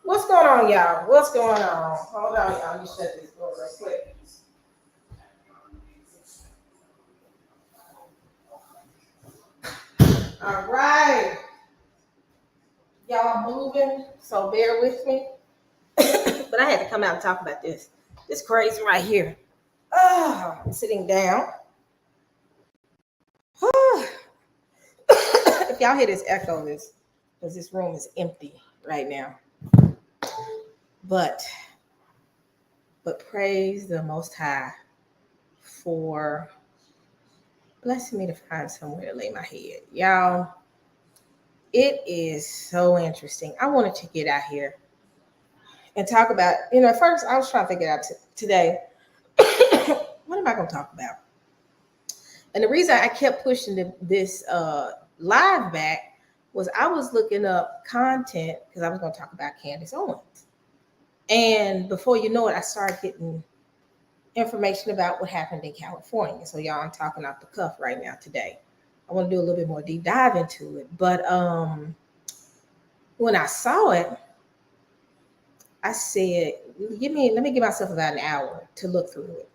What's going on, y'all? What's going on? Hold on, y'all. Let me shut this door real quick. All right. Y'all, I'm moving, so bear with me. But I had to come out and talk about this. This crazy right here. I'm sitting down. If y'all hear this echo, this because this room is empty right now. But praise the Most High for blessing me to find somewhere to lay my head. Y'all, it is so interesting. I wanted to get out here and talk about, first I was trying to figure out today, what am I going to talk about? And the reason I kept pushing this live back was I was looking up content because I was going to talk about Candace Owens. And before you know it, I started getting information about what happened in California. So y'all, I'm talking off the cuff right now today. I want to do a little bit more deep dive into it. But when I saw it, I said, let me give myself about an hour to look through it.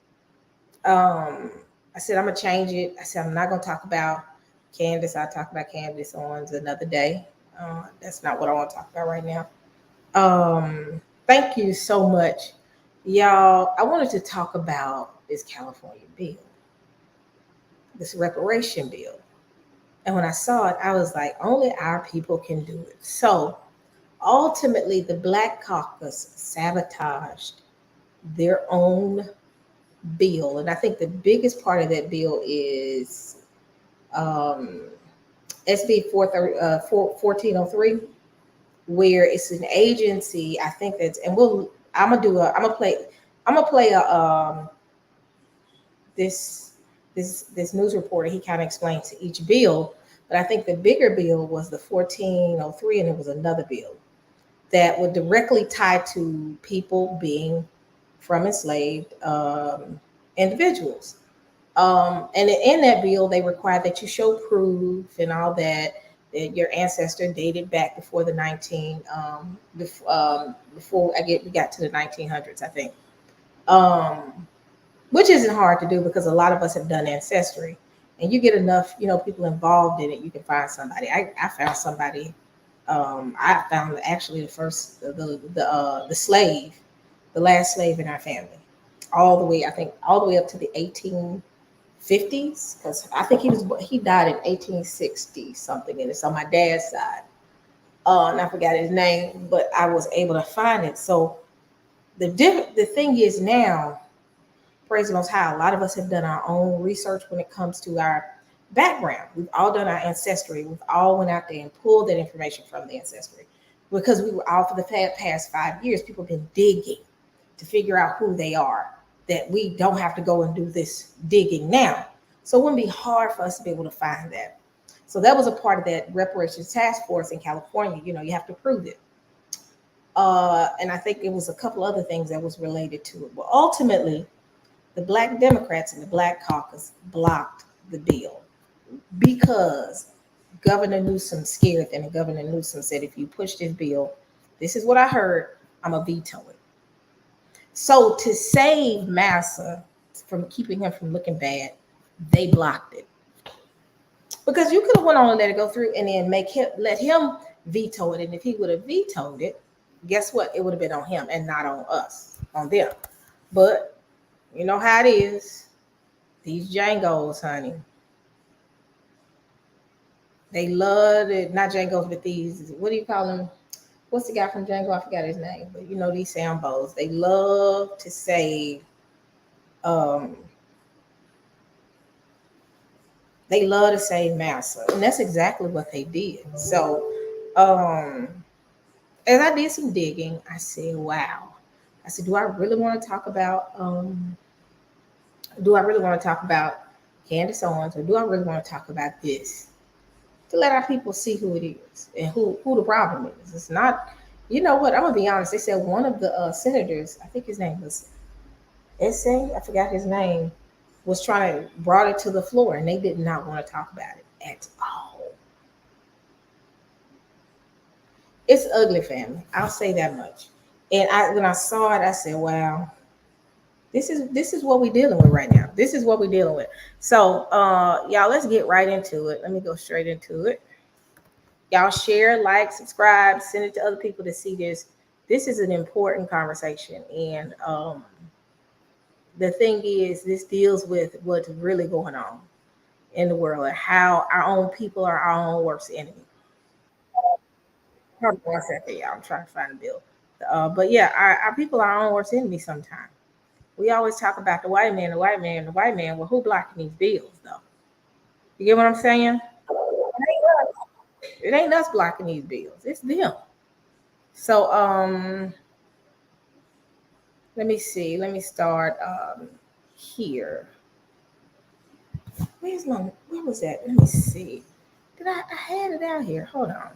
I said, I'm going to change it. I said, I'm not going to talk about Candace. I'll talk about Candace Owens another day. That's not what I want to talk about right now. Thank you so much, y'all. I wanted to talk about this California bill, this reparation bill. And when I saw it, I was like, only our people can do it. So ultimately, the Black Caucus sabotaged their own bill. And I think the biggest part of that bill is SB 1403, where it's an agency. I think that's, and I'm gonna play this news reporter. He kind of explains each bill, but I think the bigger bill was the 1403, and it was another bill that would directly tie to people being from enslaved individuals. And in that bill, they required that you show proof and all that your ancestor dated back before the we got to the 1900s, I think. Which isn't hard to do because a lot of us have done ancestry, and you get enough, people involved in it, you can find somebody. I found somebody. I found actually the first the slave, the last slave in our family, all the way up to the 1850s, because I think he died in 1860 something, and it's on my dad's side. And I forgot his name, but I was able to find it. So the thing is now, praise the Most High, a lot of us have done our own research when it comes to our background. We've all done our ancestry. We've all went out there and pulled that information from the ancestry, because we were all, for the past 5 years, people have been digging to figure out who they are, that we don't have to go and do this digging now. So it wouldn't be hard for us to be able to find that. So that was a part of that reparations task force in California. You have to prove it. And I think it was a couple other things that was related to it. But ultimately, the Black Democrats and the Black Caucus blocked the bill because Governor Newsom scared them. And Governor Newsom said, if you push this bill, this is what I heard, I'm going to veto it. So to save Massa from keeping him from looking bad, they blocked it. Because you could have went on and let it go through and then let him veto it. And if he would have vetoed it, guess what? It would have been on him and not on us, on them. But you know how it is. These Jangos, honey. They love it. Not Jangos, but these, what do you call them? What's the guy from Django? I forgot his name. But these Sambos. They love to say, Massa. And that's exactly what they did. So as I did some digging, I said, wow. I said, do I really want to talk about Candace Owens, or do I really want to talk about this? To let our people see who it is and who the problem is. It's not, I'm going to be honest. They said one of the senators, I think his name was Essay, I forgot his name, was trying to brought it to the floor, and they did not want to talk about it at all. It's ugly, family. I'll say that much. And when I saw it, I said, "Wow, this is what we're dealing with right now. This is what we're dealing with." So, y'all, let's get right into it. Let me go straight into it. Y'all share, like, subscribe, send it to other people to see this. This is an important conversation, and the thing is, this deals with what's really going on in the world and how our own people are our own worst enemy. Hold on one second, y'all. I'm trying to find a bill. But yeah, our people are our own worst enemy sometimes. We always talk about the white man, the white man, the white man. Well, who blocking these bills, though? You get what I'm saying? It ain't us blocking these bills. It's them. So, let me see. Let me start here. Where was that? Let me see. I had it out here. Hold on.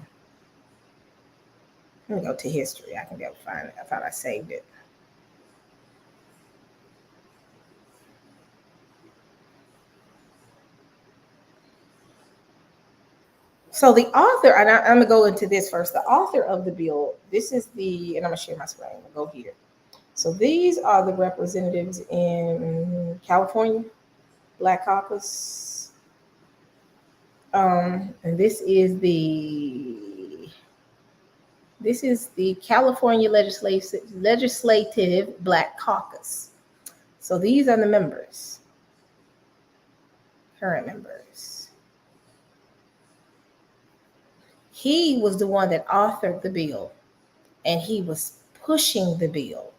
Let me go to history. I can be able to find it. I thought I saved it. So the author, and I'm gonna go into this first. The author of the bill, this is and I'm gonna share my screen. I'll go here. So these are the representatives in California, Black Caucus. And this is the California Legislative Black Caucus. So these are the members, current members. He was the one that authored the bill, and he was pushing the bill.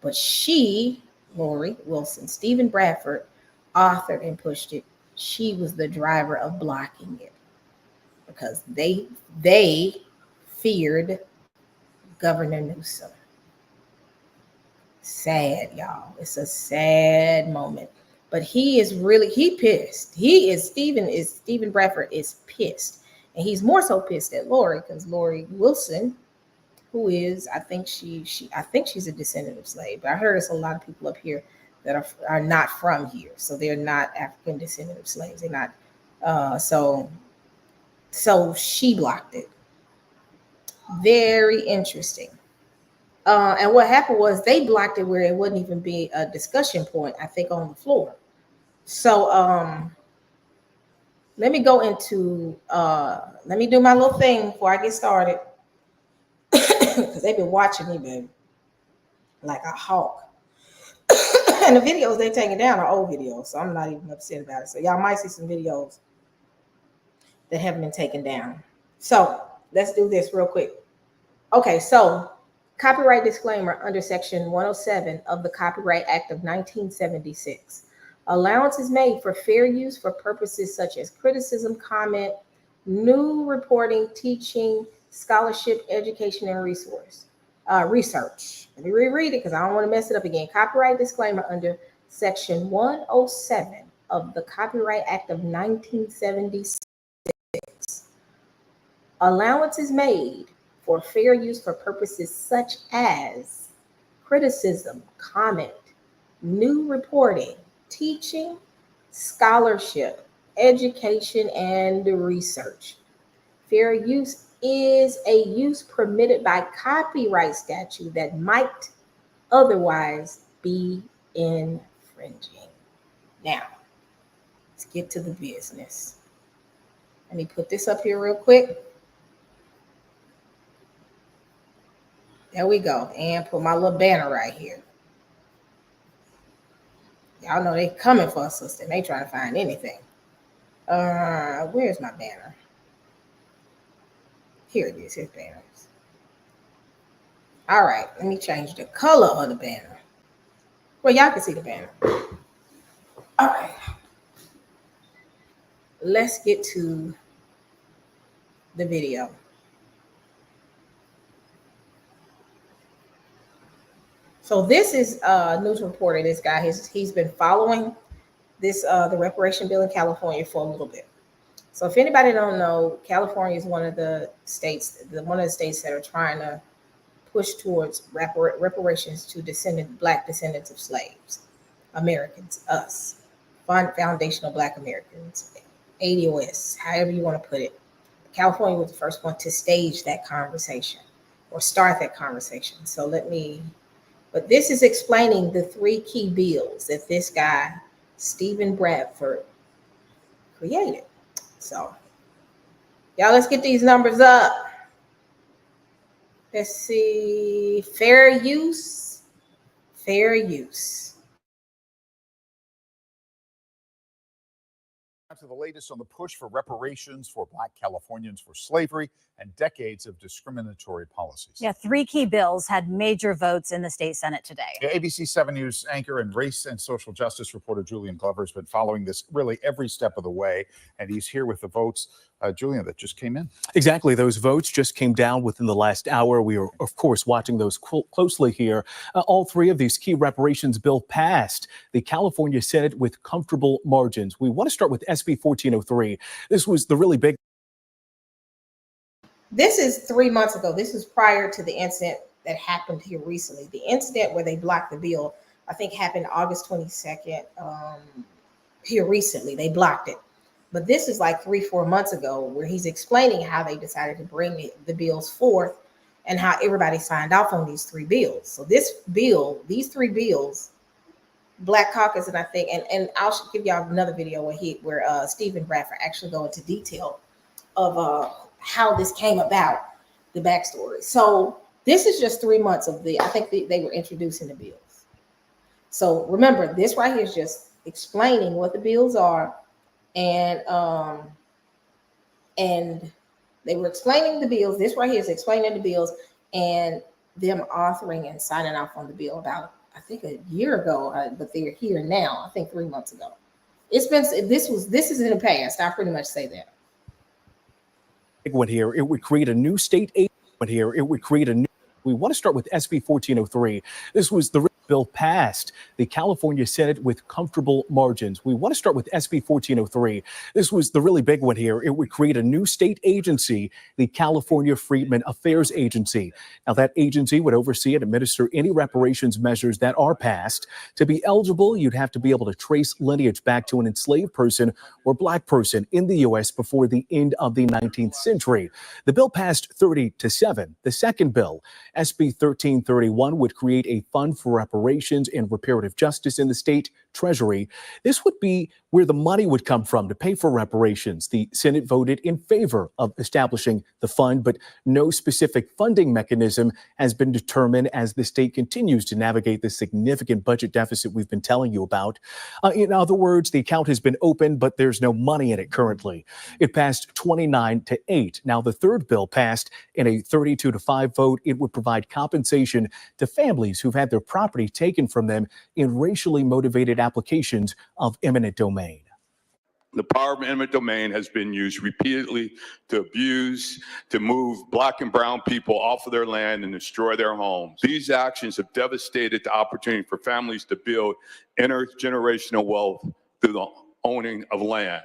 But she, Lori Wilson, Stephen Bradford, authored and pushed it. She was the driver of blocking it because they feared Governor Newsom. Sad, y'all. It's a sad moment. But he pissed. Stephen Bradford is pissed. And he's more so pissed at Lori because Lori Wilson, who is, I think she's a descendant of slave. But I heard there's a lot of people up here that are not from here. So they're not African descendant of slaves. They're not so she blocked it. Very interesting. And what happened was they blocked it where it wouldn't even be a discussion point, I think, on the floor. So let me go into let me do my little thing before I get started. Because they've been watching me, baby, like a hawk. And the videos they taking down are old videos, so I'm not even upset about it. So y'all might see some videos that haven't been taken down. So let's do this real quick. Okay, so copyright disclaimer under Section 107 of the Copyright Act of 1976. Allowance is made for fair use for purposes such as criticism, comment, new reporting, teaching, scholarship, education, and research. Let me reread it because I don't want to mess it up again. Copyright disclaimer under Section 107 of the Copyright Act of 1976. Allowance is made for fair use for purposes such as criticism, comment, new reporting, teaching, scholarship, education, and research. Fair use is a use permitted by copyright statute that might otherwise be infringing. Now, let's get to the business. Let me put this up here real quick. There we go. And put my little banner right here. Y'all know they coming for us, sister. They trying to find anything. Where's my banner? Here it is. Here's banners. All right. Let me change the color of the banner. Well, y'all can see the banner. All right. Let's get to the video. So this is a news reporter. This guy, he's been following this the reparation bill in California for a little bit. So if anybody don't know, California is one of the states that are trying to push towards reparations to Black descendants of slaves, Americans, us, foundational Black Americans, ADOS, however you want to put it. California was the first one to stage that conversation. or start that conversation. So but this is explaining the three key bills that this guy, Stephen Bradford, created. So, y'all, let's get these numbers up. Let's see. Fair use. Fair use. To the latest on the push for reparations for Black Californians for slavery and decades of discriminatory policies. Yeah, three key bills had major votes in the state Senate today. Yeah, ABC 7 News anchor and race and social justice reporter Julian Glover has been following this really every step of the way, and he's here with the votes, Julian, that just came in. Exactly. Those votes just came down within the last hour. We are, of course, watching those closely here. All three of these key reparations bill passed the California Senate with comfortable margins. We want to start with SB 1403. This was the really big. This is 3 months ago. This is prior to the incident that happened here recently. The incident where they blocked the bill, I think, happened August 22nd here recently. They blocked it. But this is like 3-4 months ago, where he's explaining how they decided to bring the bills forth and how everybody signed off on these three bills. So these three bills, Black Caucus, and I think, and I'll give y'all another video where Stephen Bradford actually go into detail of how this came about, the backstory. So this is just 3 months of I think they were introducing the bills. So remember, this right here is just explaining what the bills are. And they were explaining the bills. This right here is explaining the bills and them authoring and signing off on the bill about, I think, a year ago, but they're here now. I think 3 months ago. This is in the past. I pretty much say that. Big one here. It would create a new state aid. Here, it would create a new. We want to start with SB 1403. This was the bill passed the California Senate with comfortable margins. We want to start with SB 1403. This was the really big one here. It would create a new state agency, the California Freedmen Affairs Agency. Now, that agency would oversee and administer any reparations measures that are passed. To be eligible, you'd have to be able to trace lineage back to an enslaved person or Black person in the U.S. before the end of the 19th century. The bill passed 30-7. The second bill, SB 1331, would create a fund for reparations and reparative justice in the state treasury. This would be where the money would come from to pay for reparations. The Senate voted in favor of establishing the fund, but no specific funding mechanism has been determined as the state continues to navigate the significant budget deficit we've been telling you about. In other words, the account has been opened, but there's no money in it currently. It passed 29-8. Now, the third bill passed in a 32-5 vote. It would provide compensation to families who've had their property taken from them in racially motivated applications of eminent domain. The power of eminent domain has been used repeatedly to abuse, to move Black and brown people off of their land and destroy their homes. These actions have devastated the opportunity for families to build intergenerational wealth through the owning of land.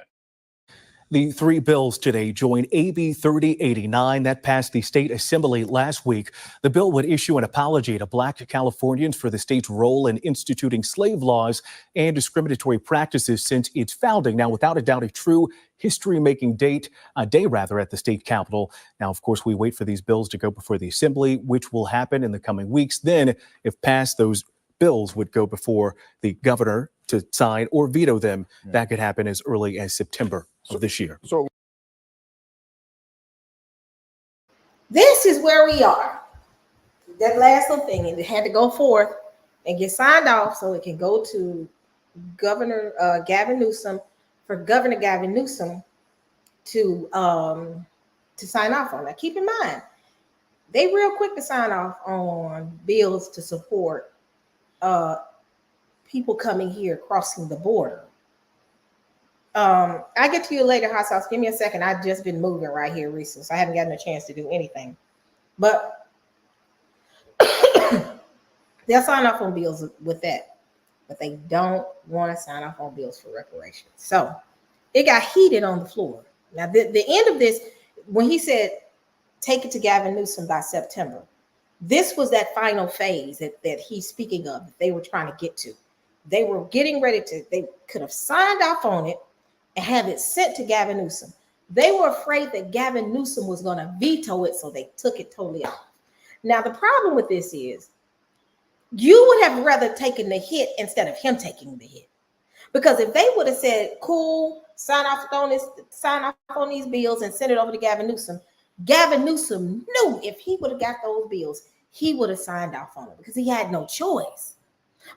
The three bills today join AB 3089 that passed the state assembly last week. The bill would issue an apology to Black Californians for the state's role in instituting slave laws and discriminatory practices since its founding. Now, without a doubt, a true history-making day at the state capitol. Now, of course, we wait for these bills to go before the assembly, which will happen in the coming weeks. Then, if passed, those bills would go before the governor to sign or veto them. Yeah. That could happen as early as September of this year. So this is where we are. That last little thing, and it had to go forth and get signed off so it can go to Governor Gavin Newsom, for Governor Gavin Newsom to sign off on that. Keep in mind, they real quick to sign off on bills to support people coming here crossing the border. I get to you later, Hot Sauce. Give me a second. I've just been moving right here recently, so I haven't gotten a chance to do anything. But they'll sign off on bills with that, but they don't want to sign off on bills for reparations. So it got heated on the floor. Now, the end of this, when he said, take it to Gavin Newsom by September, this was that final phase that he's speaking of, that they were trying to get to. They were getting ready they could have signed off on it and have it sent to Gavin Newsom. They were afraid that Gavin Newsom was going to veto it, so they took it totally off. Now, the problem with this is you would have rather taken the hit instead of him taking the hit. Because if they would have said, cool, sign off on these bills and send it over to Gavin Newsom knew if he would have got those bills, he would have signed off on it because he had no choice.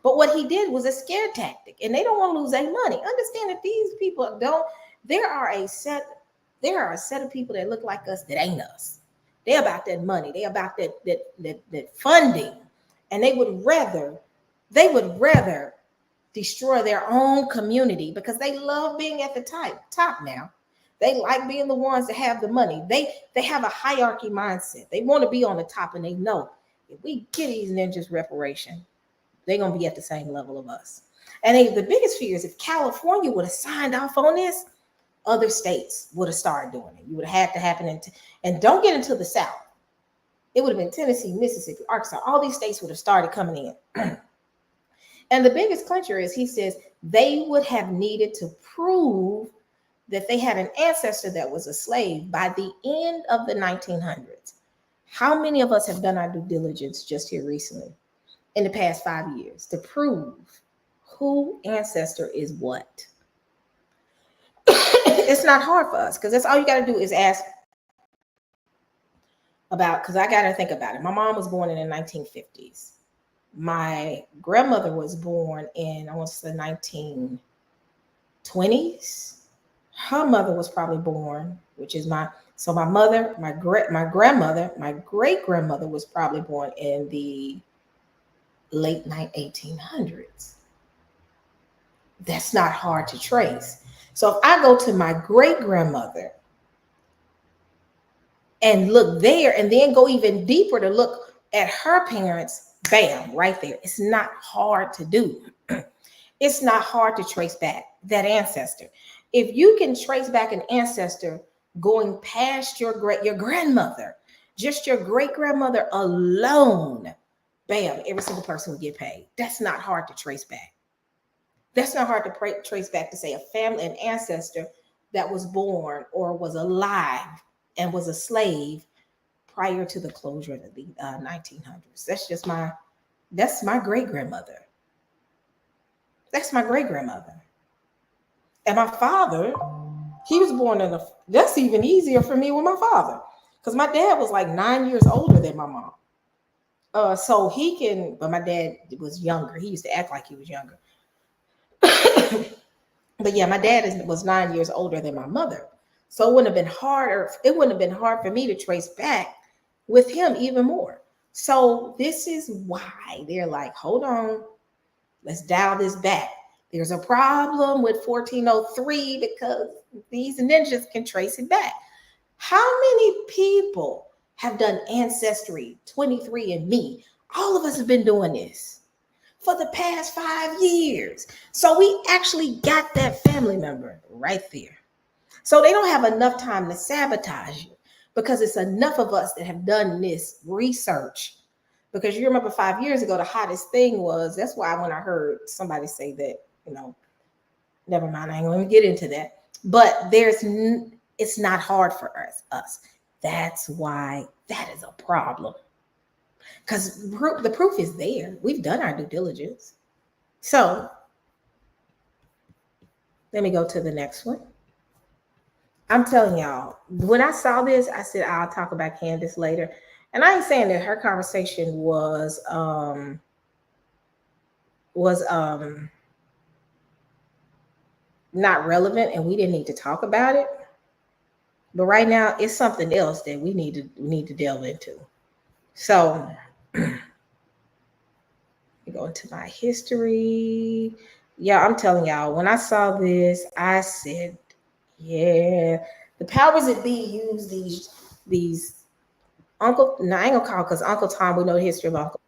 But what he did was a scare tactic, and they don't want to lose their money. Understand that these people don't. There are a set of people that look like us that ain't us. They're about that money. They're about that funding, and they would rather destroy their own community because they love being at the top now. They like being the ones that have the money. They have a hierarchy mindset. They want to be on the top, and they know if we get these ninjas reparation, they're going to be at the same level of us. And the biggest fear is if California would have signed off on this, other states would have started doing it. You would have had to happen. And don't get into the South. It would have been Tennessee, Mississippi, Arkansas. All these states would have started coming in. And the biggest clincher is he says they would have needed to prove that they had an ancestor that was a slave by the end of the 1900s. How many of us have done our due diligence just here recently in the past 5 years to prove who ancestor is what? It's not hard for us because that's all you got to do is ask about, because I got to think about it. My mom was born in the 1950s. My grandmother was born in, I want to say, 1920s. Her mother was probably born, which is my mother, my grandmother, my great grandmother was probably born in the late 1800s. That's not hard to trace. So if I go to my great grandmother and look there and then go even deeper to look at her parents, bam, right there. It's not hard to do. It's not hard to trace back that ancestor. If you can trace back an ancestor going past your grandmother, just your great grandmother alone, bam, every single person will get paid. That's not hard to trace back. That's not hard to trace back to say a family, an ancestor that was born or was alive and was a slave prior to the closure of the 1900s. That's my great grandmother. That's my great grandmother. And my father, he was born that's even easier for me with my father because my dad was like 9 years older than my mom. So but my dad was younger. He used to act like he was younger. But yeah, my dad was 9 years older than my mother. So it wouldn't have been harder. It wouldn't have been hard for me to trace back with him even more. So this is why they're like, hold on, let's dial this back. There's a problem with 1403 because these ninjas can trace it back. How many people have done Ancestry, 23andMe? All of us have been doing this for the past 5 years. So we actually got that family member right there. So they don't have enough time to sabotage you because it's enough of us that have done this research. Because you remember 5 years ago, the hottest thing was, that's why when I heard somebody say that, never mind, I ain't going to get into that. But it's not hard for us. That's why that is a problem. Because the proof is there. We've done our due diligence. So let me go to the next one. I'm telling y'all, when I saw this, I said, I'll talk about Candace later. And I ain't saying that her conversation was not relevant and we didn't need to talk about it. But right now, it's something else that we need to delve into. So go into my history. Yeah, I'm telling y'all, when I saw this, I said, yeah, the powers that be use these Uncle, no, I ain't gonna call because Uncle Tom, we know the history of Uncle,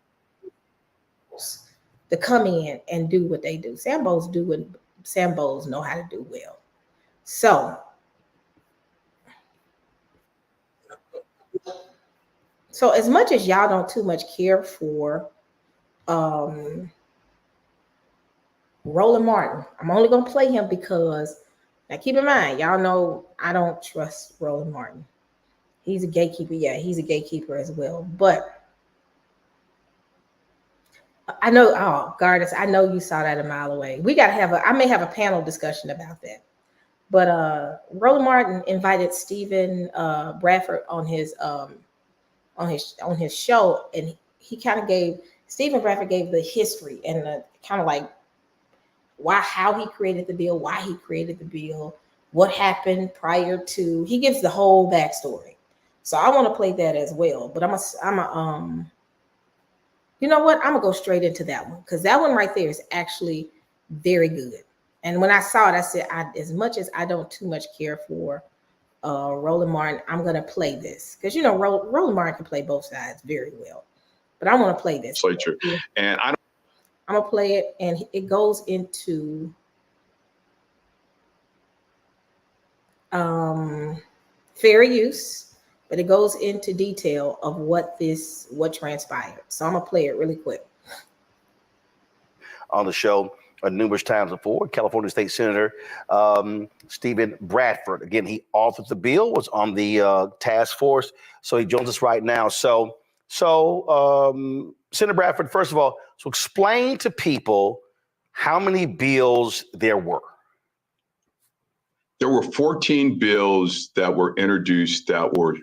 to come in and do what they do. Sambos do what Sambos know how to do well. So as much as y'all don't too much care for Roland Martin, I'm only gonna play him because, now keep in mind, y'all know I don't trust Roland Martin. He's a gatekeeper. Yeah, he's a gatekeeper as well. But I know, oh, Gardis, I know you saw that a mile away. We got to have I may have a panel discussion about that. But Roland Martin invited Stephen Bradford on his show, and he kind of gave Stephen Bradford gave the history and the kind of like how he created the bill, why he created the bill, what happened prior to. He gives the whole backstory. So I want to play that as well. But you know what? I'm gonna go straight into that one because that one right there is actually very good. And when I saw it, I said, as much as I don't too much care for Roland Martin, I'm gonna play this because you know Roland Martin can play both sides very well. But I want to play this. And I'm gonna play it, and it goes into fair use, but it goes into detail of what transpired. So I'm gonna play it really quick. On the show numerous times before, California State Senator Stephen Bradford. Again, he authored the bill, was on the task force, so he joins us right now. So Senator Bradford, first of all, so explain to people how many bills there were. There were 14 bills that were introduced that were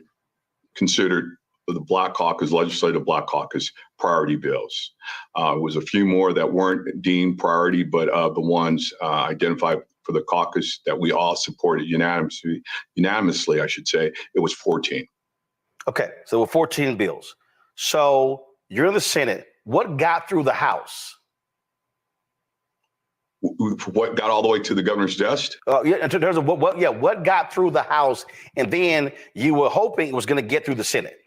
considered the Black Caucus, Legislative Black Caucus priority bills. There was a few more that weren't deemed priority, but the ones identified for the caucus that we all supported unanimously, I should say, it was 14. Okay, so there were 14 bills. So you're in the Senate. What got through the House? What got all the way to the governor's desk? Yeah, in terms of what got through the House, and then you were hoping it was going to get through the Senate.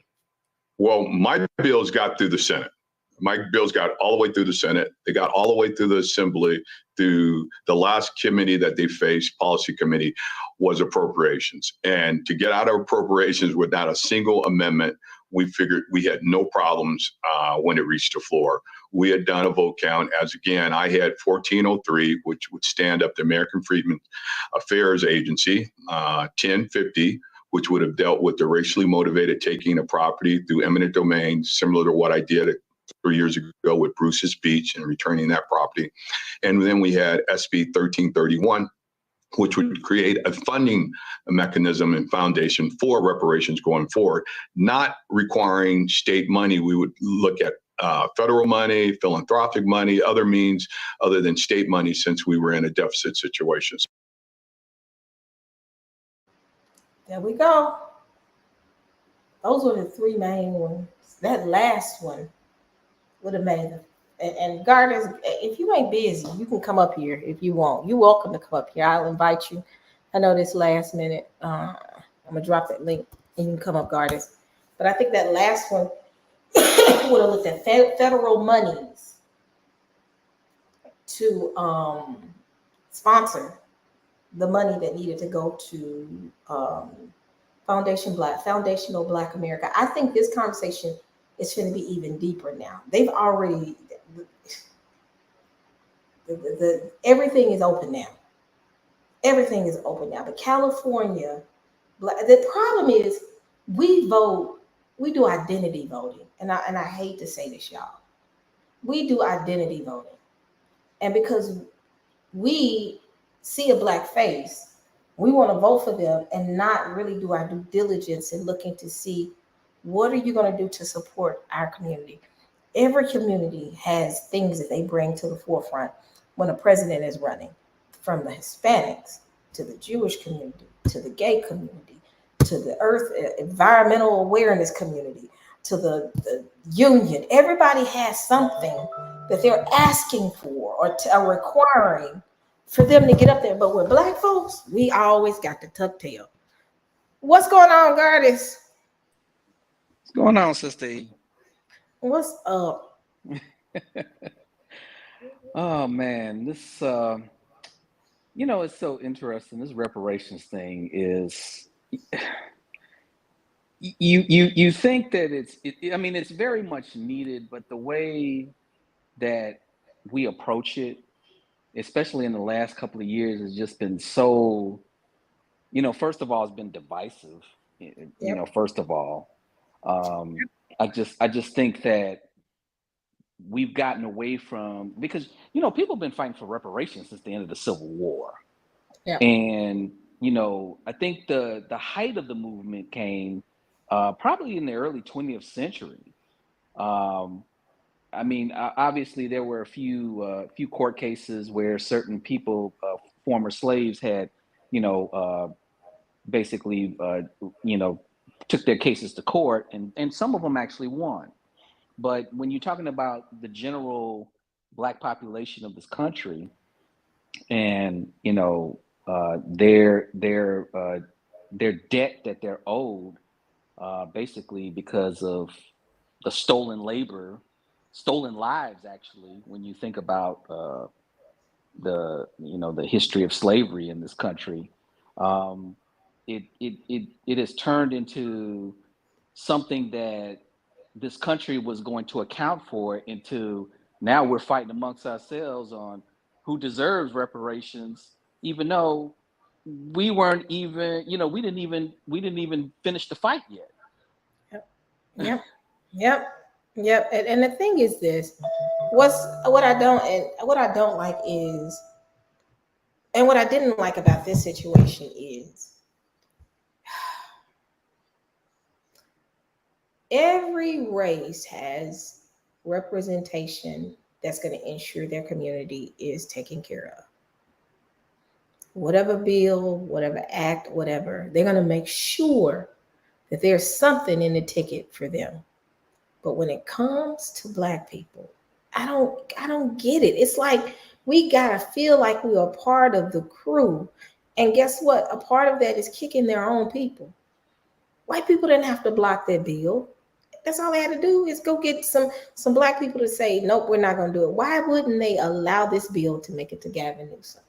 Well, my bills got through the Senate. My bills got all the way through the Senate. They got all the way through the Assembly. Through the last committee that they faced, policy committee, was appropriations. And to get out of appropriations without a single amendment, we figured we had no problems when it reached the floor. We had done a vote count, as again, I had 1403, which would stand up the American Freedmen Affairs Agency, 1050, which would have dealt with the racially motivated taking of property through eminent domain, similar to what I did 3 years ago with Bruce's Beach and returning that property. And then we had SB 1331, which would create a funding mechanism and foundation for reparations going forward, not requiring state money. We would look at federal money, philanthropic money, other means other than state money, since we were in a deficit situation. There we go. Those were the three main ones. That last one would have made them. And Gardens, if you ain't busy, you can come up here if you want. You're welcome to come up here. I'll invite you. I know this last minute. I'm gonna drop that link and you can come up, Gardens. But I think that last one would have looked at federal monies to sponsor the money that needed to go to Foundational Black America. I think this conversation is going to be even deeper now. They've already everything is open now. Everything is open now. But California, the problem is we vote, we do identity voting, and I hate to say this, y'all. We do identity voting, and because we see a Black face, we want to vote for them and not really do our due diligence in looking to see what are you going to do to support our community. Every community has things that they bring to the forefront when a president is running, from the Hispanics to the Jewish community, to the gay community, to the environmental awareness community, to the union. Everybody has something that they're asking for or are requiring for them to get up there. But with Black folks, we always got the tuck tail. What's going on, Gardis? What's going on, Sister E? What's up? Oh man, this it's so interesting. This reparations thing is you think that it's very much needed, but the way that we approach it, especially in the last couple of years, has just been so, first of all, it's been divisive. Yep. First of all, I just think that we've gotten away from, because people have been fighting for reparations since the end of the Civil War. Yeah. And I think the height of the movement came probably in the early 20th century. I mean, obviously there were a few court cases where certain people, former slaves, had basically took their cases to court, and some of them actually won. But when you're talking about the general Black population of this country, and their debt that they're owed, basically because of the stolen labor, stolen lives, actually, when you think about the history of slavery in this country, it has turned into something that this country was going to account for, into now we're fighting amongst ourselves on who deserves reparations, even though we weren't even, we didn't even finish the fight yet. Yep. And the thing is this, what I don't like is, and what I didn't like about this situation is, every race has representation that's going to ensure their community is taken care of. Whatever bill, whatever act, whatever, they're going to make sure that there's something in the ticket for them. But when it comes to Black people, I don't get it. It's like we gotta feel like we are part of the crew. And guess what? A part of that is kicking their own people. White people didn't have to block their bill. That's all they had to do, is go get some Black people to say, nope, we're not gonna do it. Why wouldn't they allow this bill to make it to Gavin Newsom?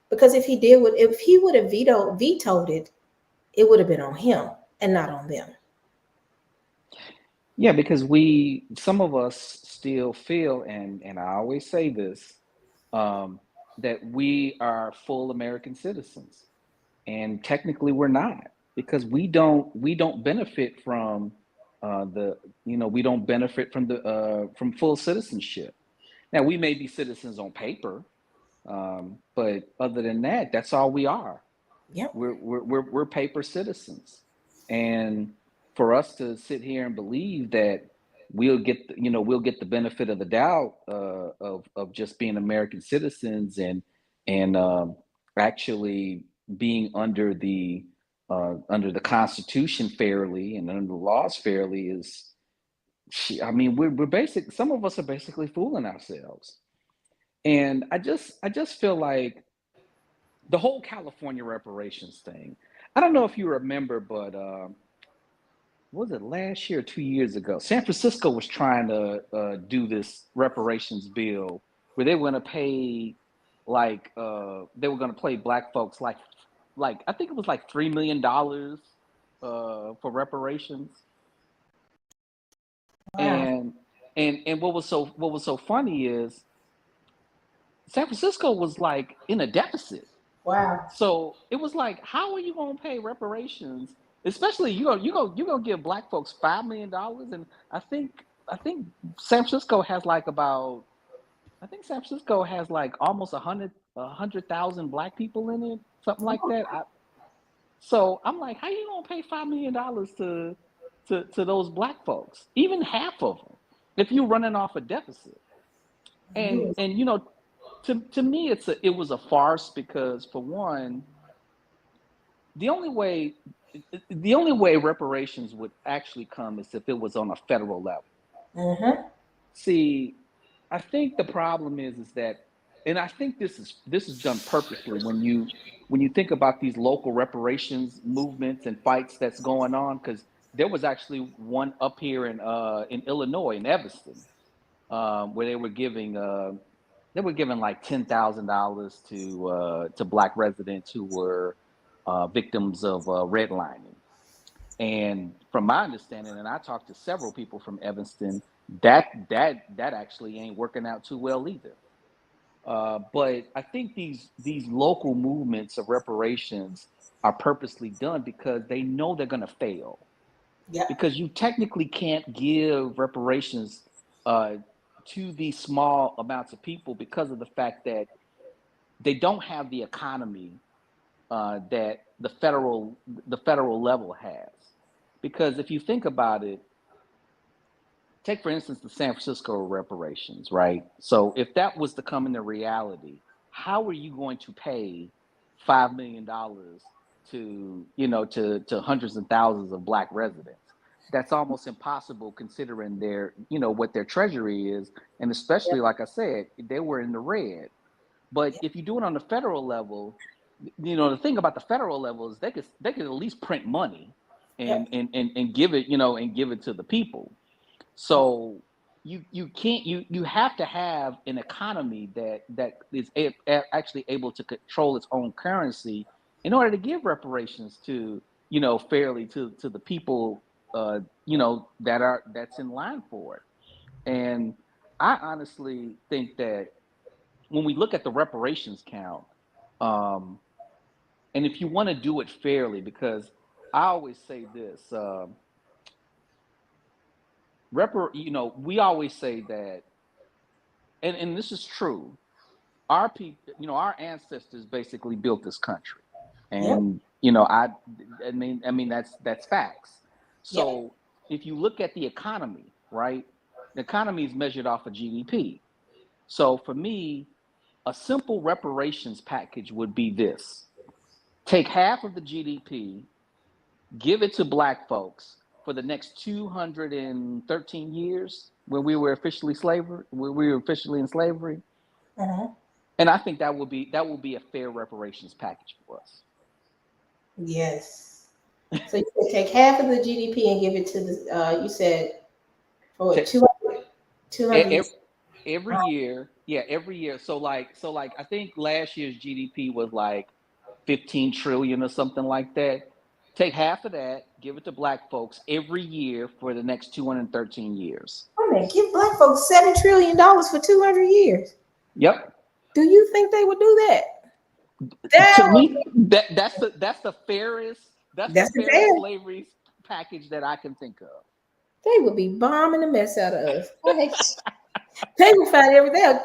Because if he would have vetoed it, it would have been on him and not on them. Yeah, because some of us still feel, and I always say this, that we are full American citizens, and technically we're not, because we don't benefit from we don't benefit from from full citizenship. Now, we may be citizens on paper, but other than that, that's all we are. Yep. We're paper citizens, and for us to sit here and believe that we'll get the benefit of the doubt of just being American citizens, and actually being under the Constitution fairly and under the laws fairly, is, I mean, some of us are basically fooling ourselves. And I just feel like the whole California reparations thing, I don't know if you remember, but was it last year or 2 years ago? San Francisco was trying to do this reparations bill where they were going to pay, like, they were going to pay Black folks like I think it was like $3 million for reparations. Wow. And what was so funny is San Francisco was like in a deficit. Wow. So it was like, how are you gonna pay reparations? Especially you gonna give Black folks $5 million, and I think San Francisco has like about San Francisco has like almost 100,000 Black people in it, something like that. So I'm like, how you gonna pay $5 million to those Black folks, even half of them, if you're running off a deficit? And to me, it was a farce, because, for one, the only way reparations would actually come is if it was on a federal level. Mm-hmm. See, I think the problem is that, and I think this is done purposely, when you think about these local reparations movements and fights that's going on, because there was actually one up here in Illinois, in Evanston, where they were giving like $10,000 to Black residents who were victims of redlining. And from my understanding, and I talked to several people from Evanston, that actually ain't working out too well either. But I think these local movements of reparations are purposely done because they know they're going to fail. Yep. Because you technically can't give reparations to these small amounts of people because of the fact that they don't have the economy that the federal level has. Because if you think about it, take for instance the San Francisco reparations, right? So if that was to come into reality, how are you going to pay $5 million to hundreds and thousands of Black residents? That's almost impossible considering their, what their treasury is, and especially like I said, they were in the red. But if you do it on the federal level, the thing about the federal level is they could at least print money and give it, and give it to the people. So you can't you have to have an economy that is actually able to control its own currency in order to give reparations to fairly to the people that's in line for it. And I honestly think that when we look at the reparations count, and if you want to do it fairly, because I always say this, we always say that, and this is true. Our people, our ancestors basically built this country, and I mean that's facts. So if you look at the economy, right, the economy is measured off of GDP. So for me, a simple reparations package would be this: take half of the GDP, give it to Black folks for the next 213 years when we were officially in slavery. And I think that will be a fair reparations package for us. Yes. So you can take half of the GDP and give it to the you said for 200 years. Every year. Yeah, every year. So like I think last year's GDP was like 15 trillion or something like that. Take half of that, give it to Black folks every year for the next 213 years. Oh man, give Black folks $7 trillion for 200 years. Yep. Do you think they would do that? To me, that's the fairest slavery package that I can think of. They would be bombing the mess out of us. They would find everything.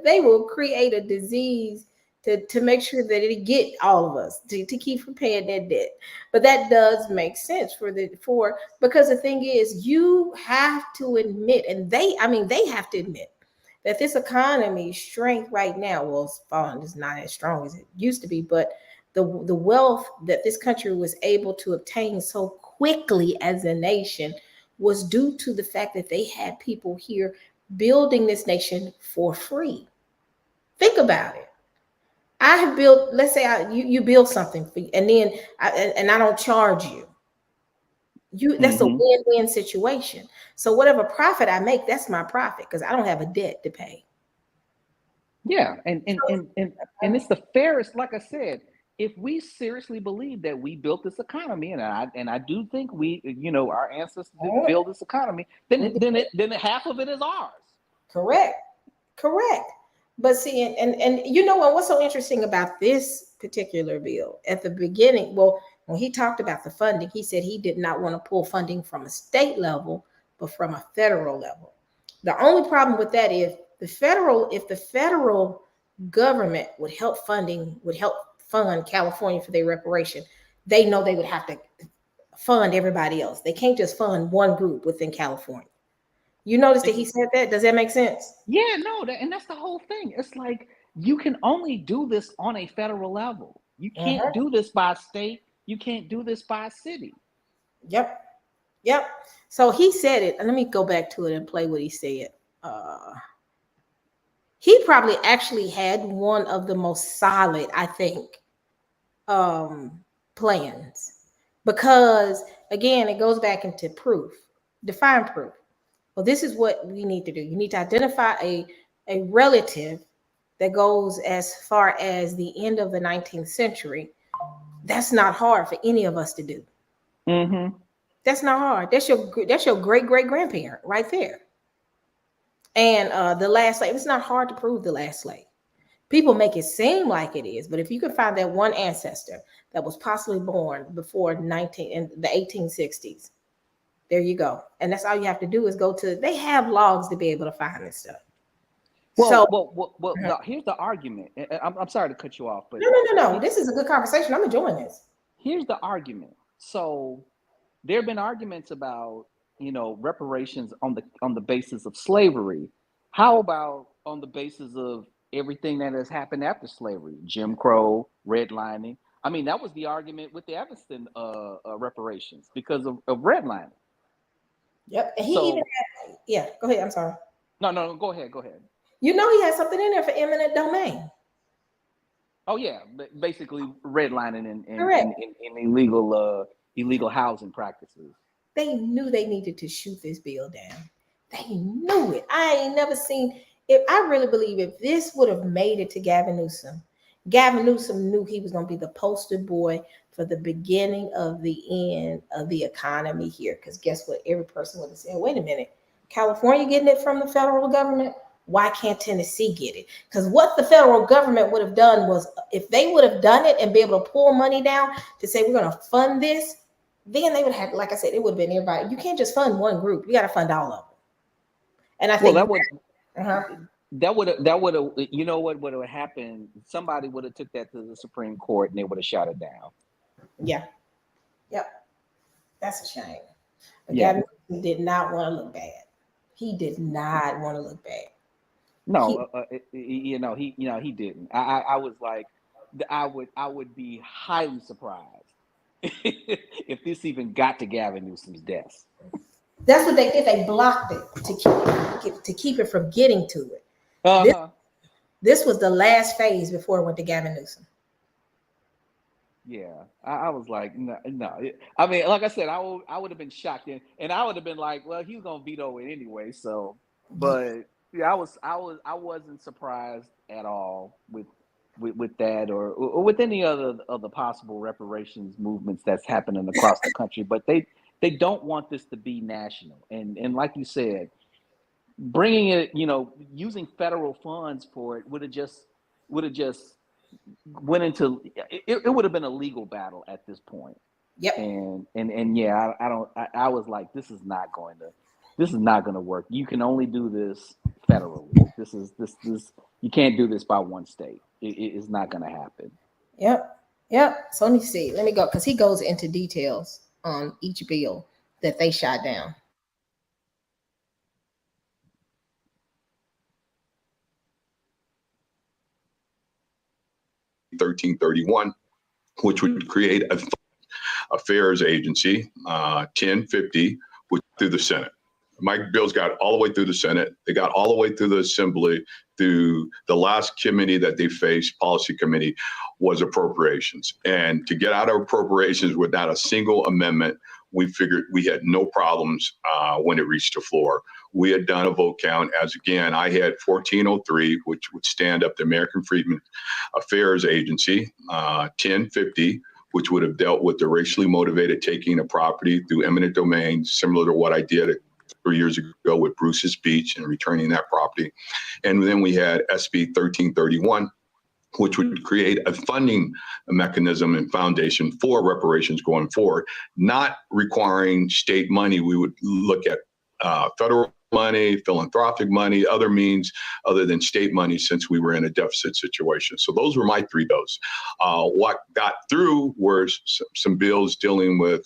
They will create a disease to make sure that it get all of us to keep from paying that debt. But that does make sense because the thing is, you have to admit, and they have to admit that this economy's strength right now, well, it's falling, is not as strong as it used to be, but the wealth that this country was able to obtain so quickly as a nation was due to the fact that they had people here building this nation for free. Think about it. I have built, let's say you build something for you, and then I don't charge you. That's a win-win situation. So whatever profit I make, that's my profit because I don't have a debt to pay. Yeah, and it's the fairest. Like I said, if we seriously believe that we built this economy, and I do think our ancestors did build this economy, then half of it is ours. Correct. But see, and what's so interesting about this particular bill at the beginning? Well, when he talked about the funding, he said he did not want to pull funding from a state level, but from a federal level. The only problem with that is if the federal government would help fund California for their reparation, they know they would have to fund everybody else. They can't just fund one group within California. You notice that he said that? Does that make sense? Yeah, no, and that's the whole thing. It's like you can only do this on a federal level. You can't do this by state. You can't do this by city. Yep. So he said it, and let me go back to it and play what he said. He probably actually had one of the most solid, I think, plans, because again, it goes back into proof. Define proof. Well, this is what we need to do. You need to identify a relative that goes as far as the end of the 19th century. That's not hard for any of us to do. That's not hard. That's your great grandparent right there. And the last slave. It's not hard to prove the last slave. People make it seem like it is, but if you can find that one ancestor that was possibly born before in the 1860s, There you go. And that's all you have to do is go to, they have logs to be able to find this stuff. Well, Uh-huh. here's the argument. I'm sorry to cut you off, but No. This is a good conversation. I'm enjoying this. here's the argument. So there have been arguments about, reparations on the basis of slavery. How about on the basis of everything that has happened after slavery, Jim Crow, redlining? I mean, that was the argument with the Evanston reparations because of redlining. Yep. And he So even had, yeah, go ahead. I'm sorry. no, go ahead. You know, he had something in there for eminent domain. Oh yeah, basically redlining and Correct. illegal housing practices. They knew they needed to shoot this bill down. They knew it. I ain't never seen, if I really believe if this would have made it to Gavin Newsom knew he was going to be the poster boy for the beginning of the end of the economy here. Because guess what? Every person would have said, wait a minute, California getting it from the federal government? Why can't Tennessee get it? Because what the federal government would have done was, if they would have done it and be able to pull money down to say, we're going to fund this, then they would have, like I said, it would have been everybody. You can't just fund one group. You got to fund all of them. And I think that would have you know what would have happened? Somebody would have took that to the Supreme Court and they would have shot it down. Yeah. Yep. That's a shame. But Yeah. Gavin did not want to look bad. He did not want to look bad. No, he didn't. I was like, I would be highly surprised if this even got to Gavin Newsom's desk. That's what they did. They blocked it to keep it from getting to it. This was the last phase before it went to Gavin Newsom. Yeah, I was like, no. I mean, like I said, I would have been shocked, and I would have been like, well, he's gonna veto it anyway. So, but yeah, I wasn't surprised at all with that or with any other of the possible reparations movements that's happening across the country. But they don't want this to be national, and like you said, bringing it, using federal funds for it would have just went into it would have been a legal battle at this point. Yep. And yeah, I was like, this is not going to work. You can only do this federally. This you can't do this by one state. It is not going to happen. Yep. So let me see. Let me go, because he goes into details on each bill that they shot down. $13.31, which would create a affairs agency, 1050, which through the Senate. My bills got all the way through the Senate. They got all the way through the Assembly. Through the last committee that they faced, policy committee, was appropriations. And to get out of appropriations without a single amendment, we figured we had no problems when it reached the floor. We had done a vote count, as again, I had 1403, which would stand up the American Freedmen Affairs Agency, 1050, which would have dealt with the racially motivated taking of property through eminent domain, similar to what I did 3 years ago with Bruce's Beach and returning that property. And then we had SB 1331, which would create a funding mechanism and foundation for reparations going forward, not requiring state money. We would look at federal money, philanthropic money, other means other than state money, since we were in a deficit situation. So those were my three bills. What got through were some bills dealing with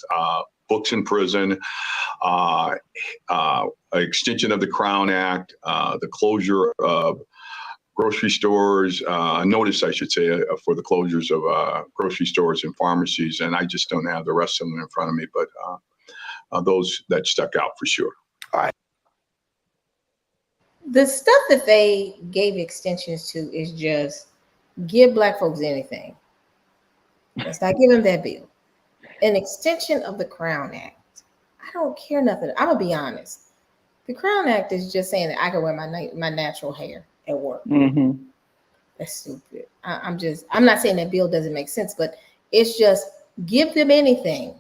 books in prison, extension of the Crown Act, the closure of grocery stores, a notice, I should say, for the closures of grocery stores and pharmacies. And I just don't have the rest of them in front of me, but those that stuck out for sure. All right. The stuff that they gave extensions to is just give Black folks anything. Let's not give them that bill. An extension of the Crown Act. I don't care nothing. I'm gonna be honest. The Crown Act is just saying that I can wear my natural hair at work. Mm-hmm. That's stupid. I'm not saying that bill doesn't make sense, but it's just give them anything,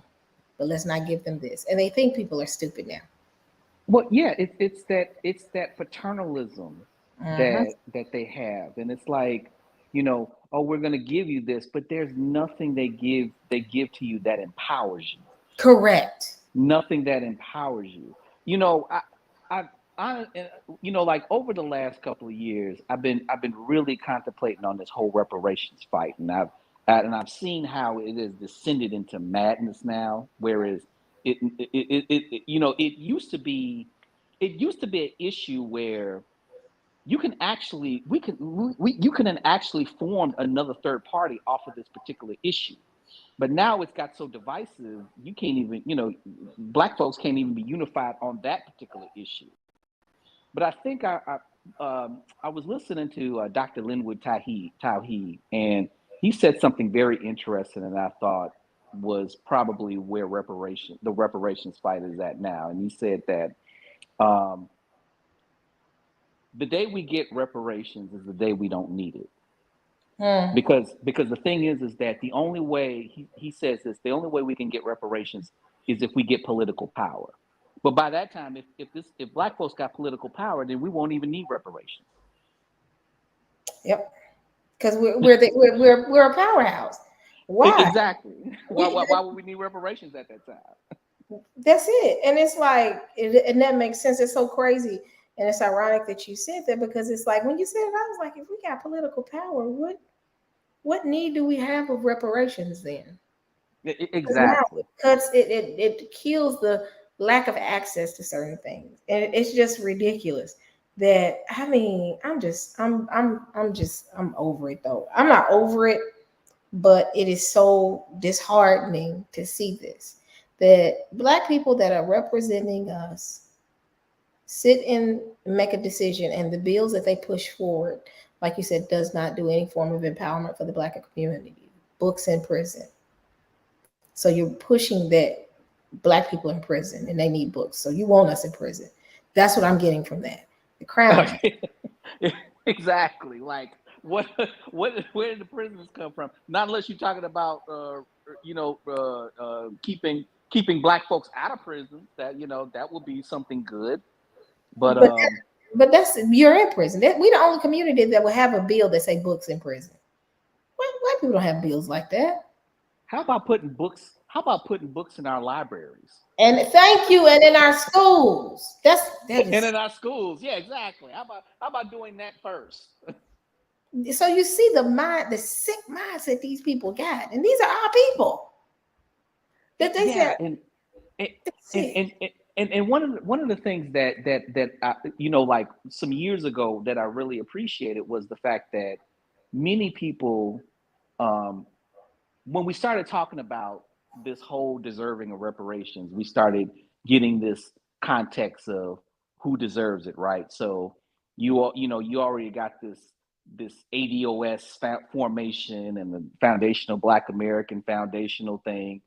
but let's not give them this. And they think people are stupid now. Well, yeah, it's that paternalism that they have, and it's like, oh, we're going to give you this, but there's nothing they give to you that empowers you. Correct. nothing that empowers you. You know, I you know, like over the last couple of years, I've been really contemplating on this whole reparations fight, and I've seen how it has descended into madness now. Whereas you know, it used to be an issue where you can actually you can actually form another third party off of this particular issue. But now it's got so divisive, you can't even, you know, Black folks can't even be unified on that particular issue. But I think I was listening to Dr. Linwood Tawheed, and he said something very interesting, and I thought was probably where the reparations fight is at now. And he said that the day we get reparations is the day we don't need it. Because the thing is that the only way he says this, the only way we can get reparations is if we get political power. But by that time, if Black folks got political power, then we won't even need reparations. Yep, because we're a powerhouse. Why? Exactly. Why would we need reparations at that time? That's it. And it's like, and that makes sense. It's so crazy. And it's ironic that you said that, because it's like, when you said it, I was like, if we got political power, what need do we have of reparations then? Exactly. Because it kills the lack of access to certain things. And it's just ridiculous that, I mean, I'm over it though. I'm not over it, but it is so disheartening to see this, that Black people that are representing us sit and make a decision, and the bills that they push forward, like you said, does not do any form of empowerment for the Black community. Books in prison. So you're pushing that Black people in prison and they need books. So you want us in prison. That's what I'm getting from that. The crown. Exactly. Like where did the prisons come from? Not unless you're talking about keeping Black folks out of prison. That, you know, that would be something good. But that's, you're in prison. We the only community that will have a bill that say books in prison. White people don't have bills like that. How about putting books in our libraries? And thank you, and in our schools. And in our schools, yeah, exactly. How about doing that first? So you see the sick mindset these people got, and these are our people. That they said. And one of the things that I, you know, like some years ago that I really appreciated was the fact that many people, when we started talking about this whole deserving of reparations, we started getting this context of who deserves it, right? So you already got this ADOS formation and the Foundational Black American Foundational thing,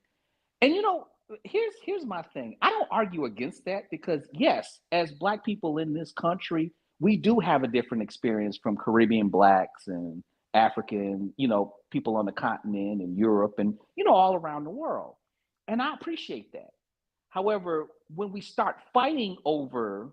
and you know. Here's my thing. I don't argue against that, because yes, as Black people in this country, we do have a different experience from Caribbean Blacks and African, you know, people on the continent and Europe and, you know, all around the world. And I appreciate that. However, when we start fighting over,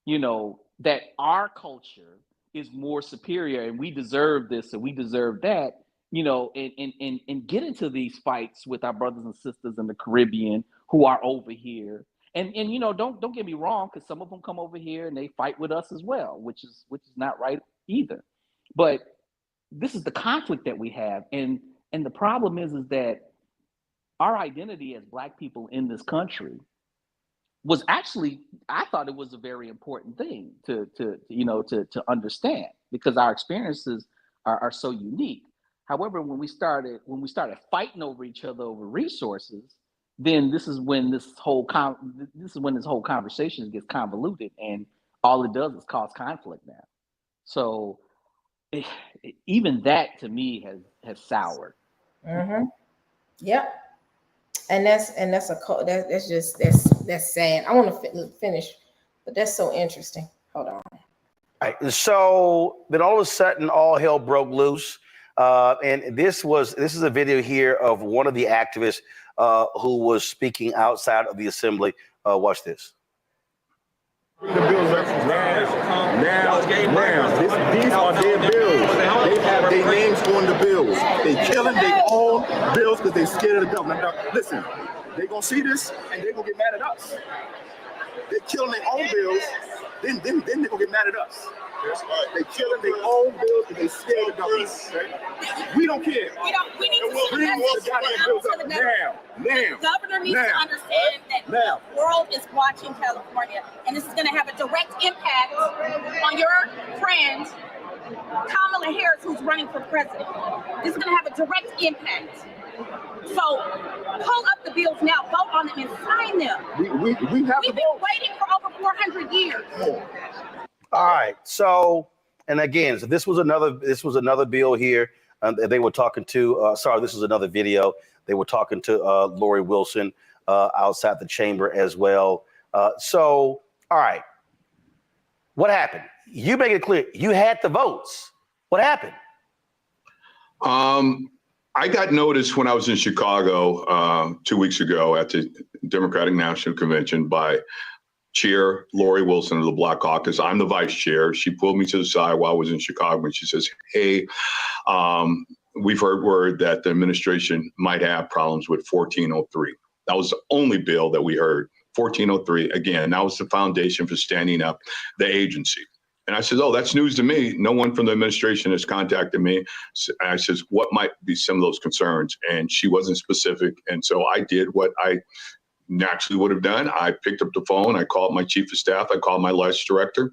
you know, that our culture is more superior and we deserve this and we deserve that, you know, and get into these fights with our brothers and sisters in the Caribbean who are over here. And you know, don't get me wrong, because some of them come over here and they fight with us as well, which is not right either. But this is the conflict that we have. And the problem is that our identity as Black people in this country was actually, I thought it was a very important thing to understand, because our experiences are so unique. However, when we started fighting over each other over resources, then this is when this whole conversation gets convoluted, and all it does is cause conflict now. So even that to me has soured. Mm-hmm. Yep. And that's sad. I want to finish, but that's so interesting. Hold on. All right. So then all of a sudden, all hell broke loose. And this is a video here of one of the activists who was speaking outside of the assembly. Watch this. The bills are now. These are their bills. They have their names on the bills. They killing their own bills because they scared of the government. Now, listen, They're gonna see this and they're gonna get mad at us. They're killing their own bills, then they're gonna get mad at us. They're killing their own bills because they scared of government. We don't care. We need to send a message out to the governor. The governor needs to understand that the world is watching California, and this is going to have a direct impact on your friend Kamala Harris, who's running for president. This is going to have a direct impact. So pull up the bills now, vote on them, and sign them. We've been waiting for over 400 years. All right. So, and again, so this was another bill here. They were talking to. This was another video. They were talking to Lori Wilson outside the chamber as well. So, all right. What happened? You make it clear. You had the votes. What happened? I got noticed when I was in Chicago 2 weeks ago at the Democratic National Convention by Chair Lori Wilson of the Black Caucus. I'm the vice chair. She pulled me to the side while I was in Chicago and she says, hey, we've heard word that the administration might have problems with 1403. That was the only bill that we heard. 1403, again, that was the foundation for standing up the agency. And I said, oh, that's news to me. No one from the administration has contacted me. And I says, what might be some of those concerns? And she wasn't specific. And so I did what I naturally would have done. I picked up the phone. I called my chief of staff. I called my legislative director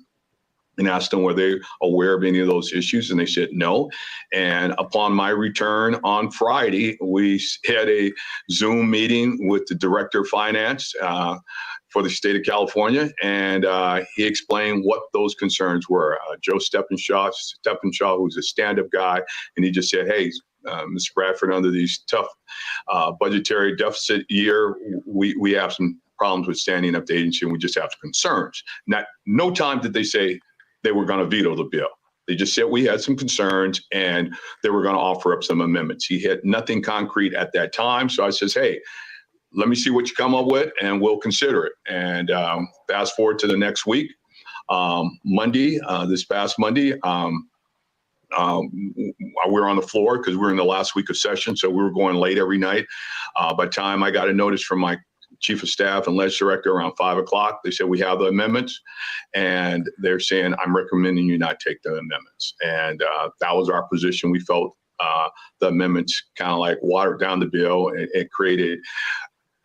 and asked them were they aware of any of those issues. And they said no. And upon my return on Friday, we had a Zoom meeting with the director of finance for the state of California, and he explained what those concerns were. Joe Steppenshaw, who's a stand-up guy, and he just said, hey, Mr. Bradford, under these tough budgetary deficit year, we have some problems with standing up the agency, and we just have some concerns. No time did they say they were going to veto the bill. They just said we had some concerns, and they were going to offer up some amendments. He had nothing concrete at that time, so I says, hey, let me see what you come up with and we'll consider it. And fast forward to the next week, Monday, this past Monday, we were on the floor because we're in the last week of session. So we were going late every night. By the time I got a notice from my chief of staff and legislative director around 5 o'clock, they said, we have the amendments. And they're saying, I'm recommending you not take the amendments. And that was our position. We felt the amendments kind of like watered down the bill. It created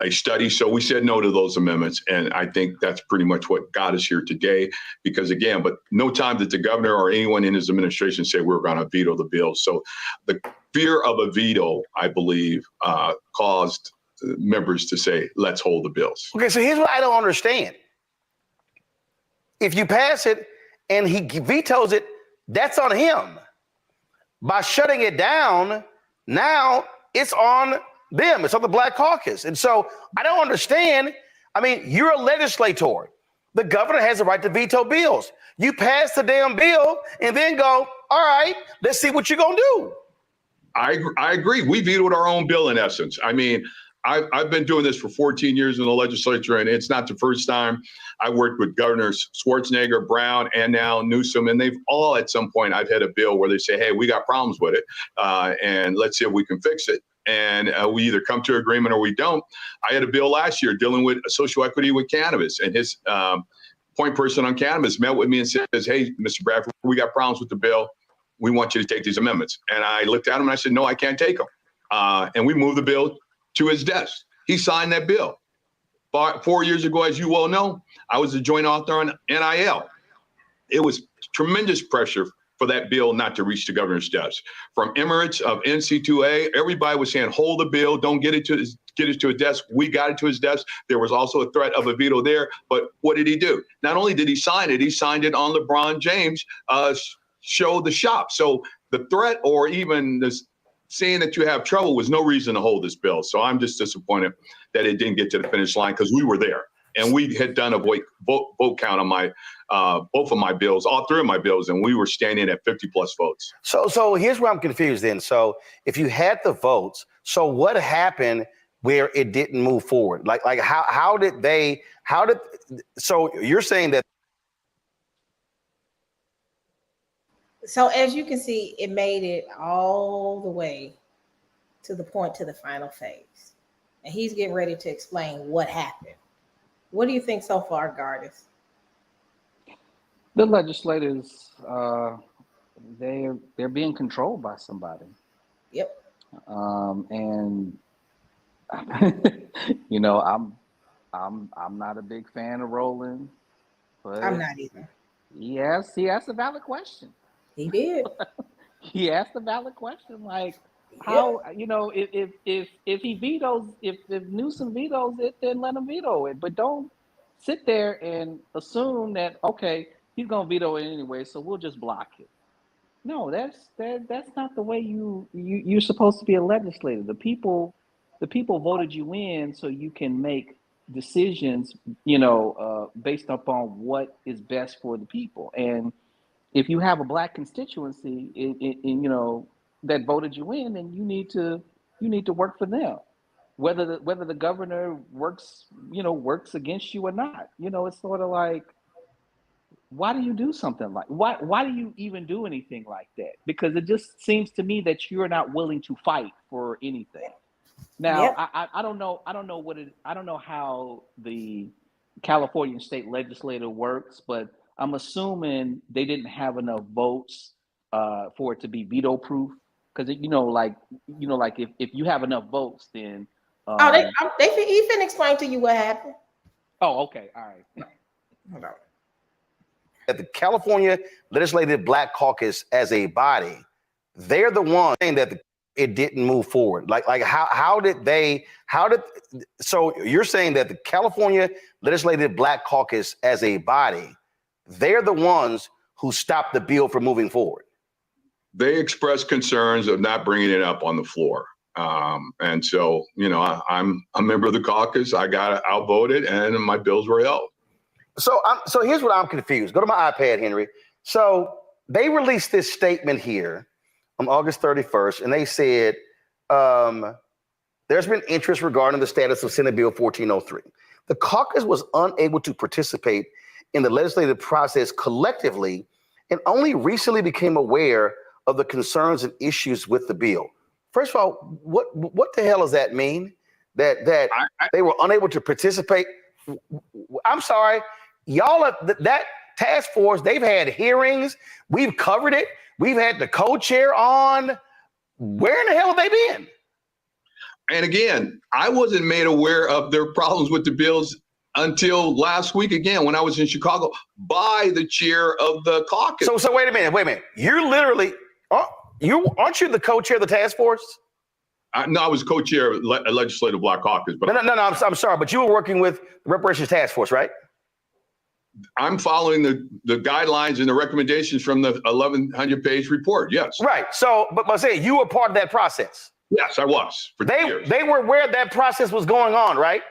a study. So we said no to those amendments. And I think that's pretty much what got us here today, because again, but no time did the governor or anyone in his administration say we're going to veto the bill. So the fear of a veto, I believe, caused members to say, let's hold the bills. Okay, so here's what I don't understand. If you pass it and he vetoes it, that's on him. By shutting it down, now it's on them. It's on the Black Caucus. And so I don't understand. I mean, you're a legislator. The governor has the right to veto bills. You pass the damn bill and then go, all right, let's see what you're going to do. I agree. We vetoed our own bill in essence. I mean, I've been doing this for 14 years in the legislature, and it's not the first time. I worked with Governors Schwarzenegger, Brown, and now Newsom, and they've all at some point I've had a bill where they say, hey, we got problems with it, and let's see if we can fix it. And we either come to agreement or we don't. I had a bill last year dealing with social equity with cannabis, and his point person on cannabis met with me and says, hey, Mr. Bradford, we got problems with the bill. We want you to take these amendments. And I looked at him and I said, no, I can't take them. And we moved the bill to his desk. He signed that bill. 4 years ago, as you well know, I was a joint author on NIL. It was tremendous pressure for that bill not to reach the governor's desk. From Emirates of NC2A, everybody was saying, hold the bill, don't get it to his desk. We got it to his desk. There was also a threat of a veto there, but what did he do? Not only did he sign it, he signed it on LeBron James' show The Shop. So the threat or even this saying that you have trouble was no reason to hold this bill. So I'm just disappointed that it didn't get to the finish line because we were there. And we had done a vote count on my both of my bills, all three of my bills, and we were standing at 50 plus votes. So here's where I'm confused then. So if you had the votes, so what happened where it didn't move forward? Like how did so you're saying that? So as you can see, it made it all the way to the final phase. and he's getting ready to explain what happened. What do you think so far, Gardis? The legislators, they're being controlled by somebody. Yep. And you know, I'm not a big fan of Roland, but I'm not either. he asked a valid question. He did. He asked a valid question, like how, you know, if he vetoes, if Newsom vetoes it, then let him veto it, but don't sit there and assume that, okay, he's gonna veto it anyway, so we'll just block it. No, that's not the way you're supposed to be a legislator. The people voted you in so you can make decisions, you know, based upon what is best for the people. And if you have a black constituency, in you know, that voted you in, then you need to work for them, whether the governor works against you or not. You know, it's sort of like, why do you do something like why do you even do anything like that? Because it just seems to me that you're not willing to fight for anything. Now, Yep. I don't know how the California state legislature works, but I'm assuming they didn't have enough votes for it to be veto proof. Because if you have enough votes, then He finna explain to you what happened. oh, okay, all right. Hold on. That the California Legislative Black Caucus as a body, they're the ones saying that it didn't move forward. So you're saying that the California Legislative Black Caucus as a body, they're the ones who stopped the bill from moving forward? They expressed concerns of not bringing it up on the floor. And so, you know, I'm a member of the caucus. I got outvoted and my bills were held. So here's what I'm confused. Go to my iPad, Henry. So they released this statement here on August 31st, and they said there's been interest regarding the status of Senate Bill 1403. The caucus was unable to participate in the legislative process collectively and only recently became aware of the concerns and issues with the bill. First of all, what the hell does that mean? That they were unable to participate? I'm sorry. Y'all, that task force, they've had hearings. We've covered it. We've had the co-chair on. Where in the hell have they been? And again, I wasn't made aware of their problems with the bills until last week, again, when I was in Chicago, by the chair of the caucus. So wait a minute. You're literally, aren't you the co-chair of the task force? No, I was co-chair of Legislative Black Caucus. But No, I'm sorry, but you were working with the Reparations Task Force, right? I'm following the guidelines and the recommendations from the 1,100-page report, yes. Right, so, but I'm saying you were part of that process. Yes, I was, for 2 years. They were aware that process was going on, right?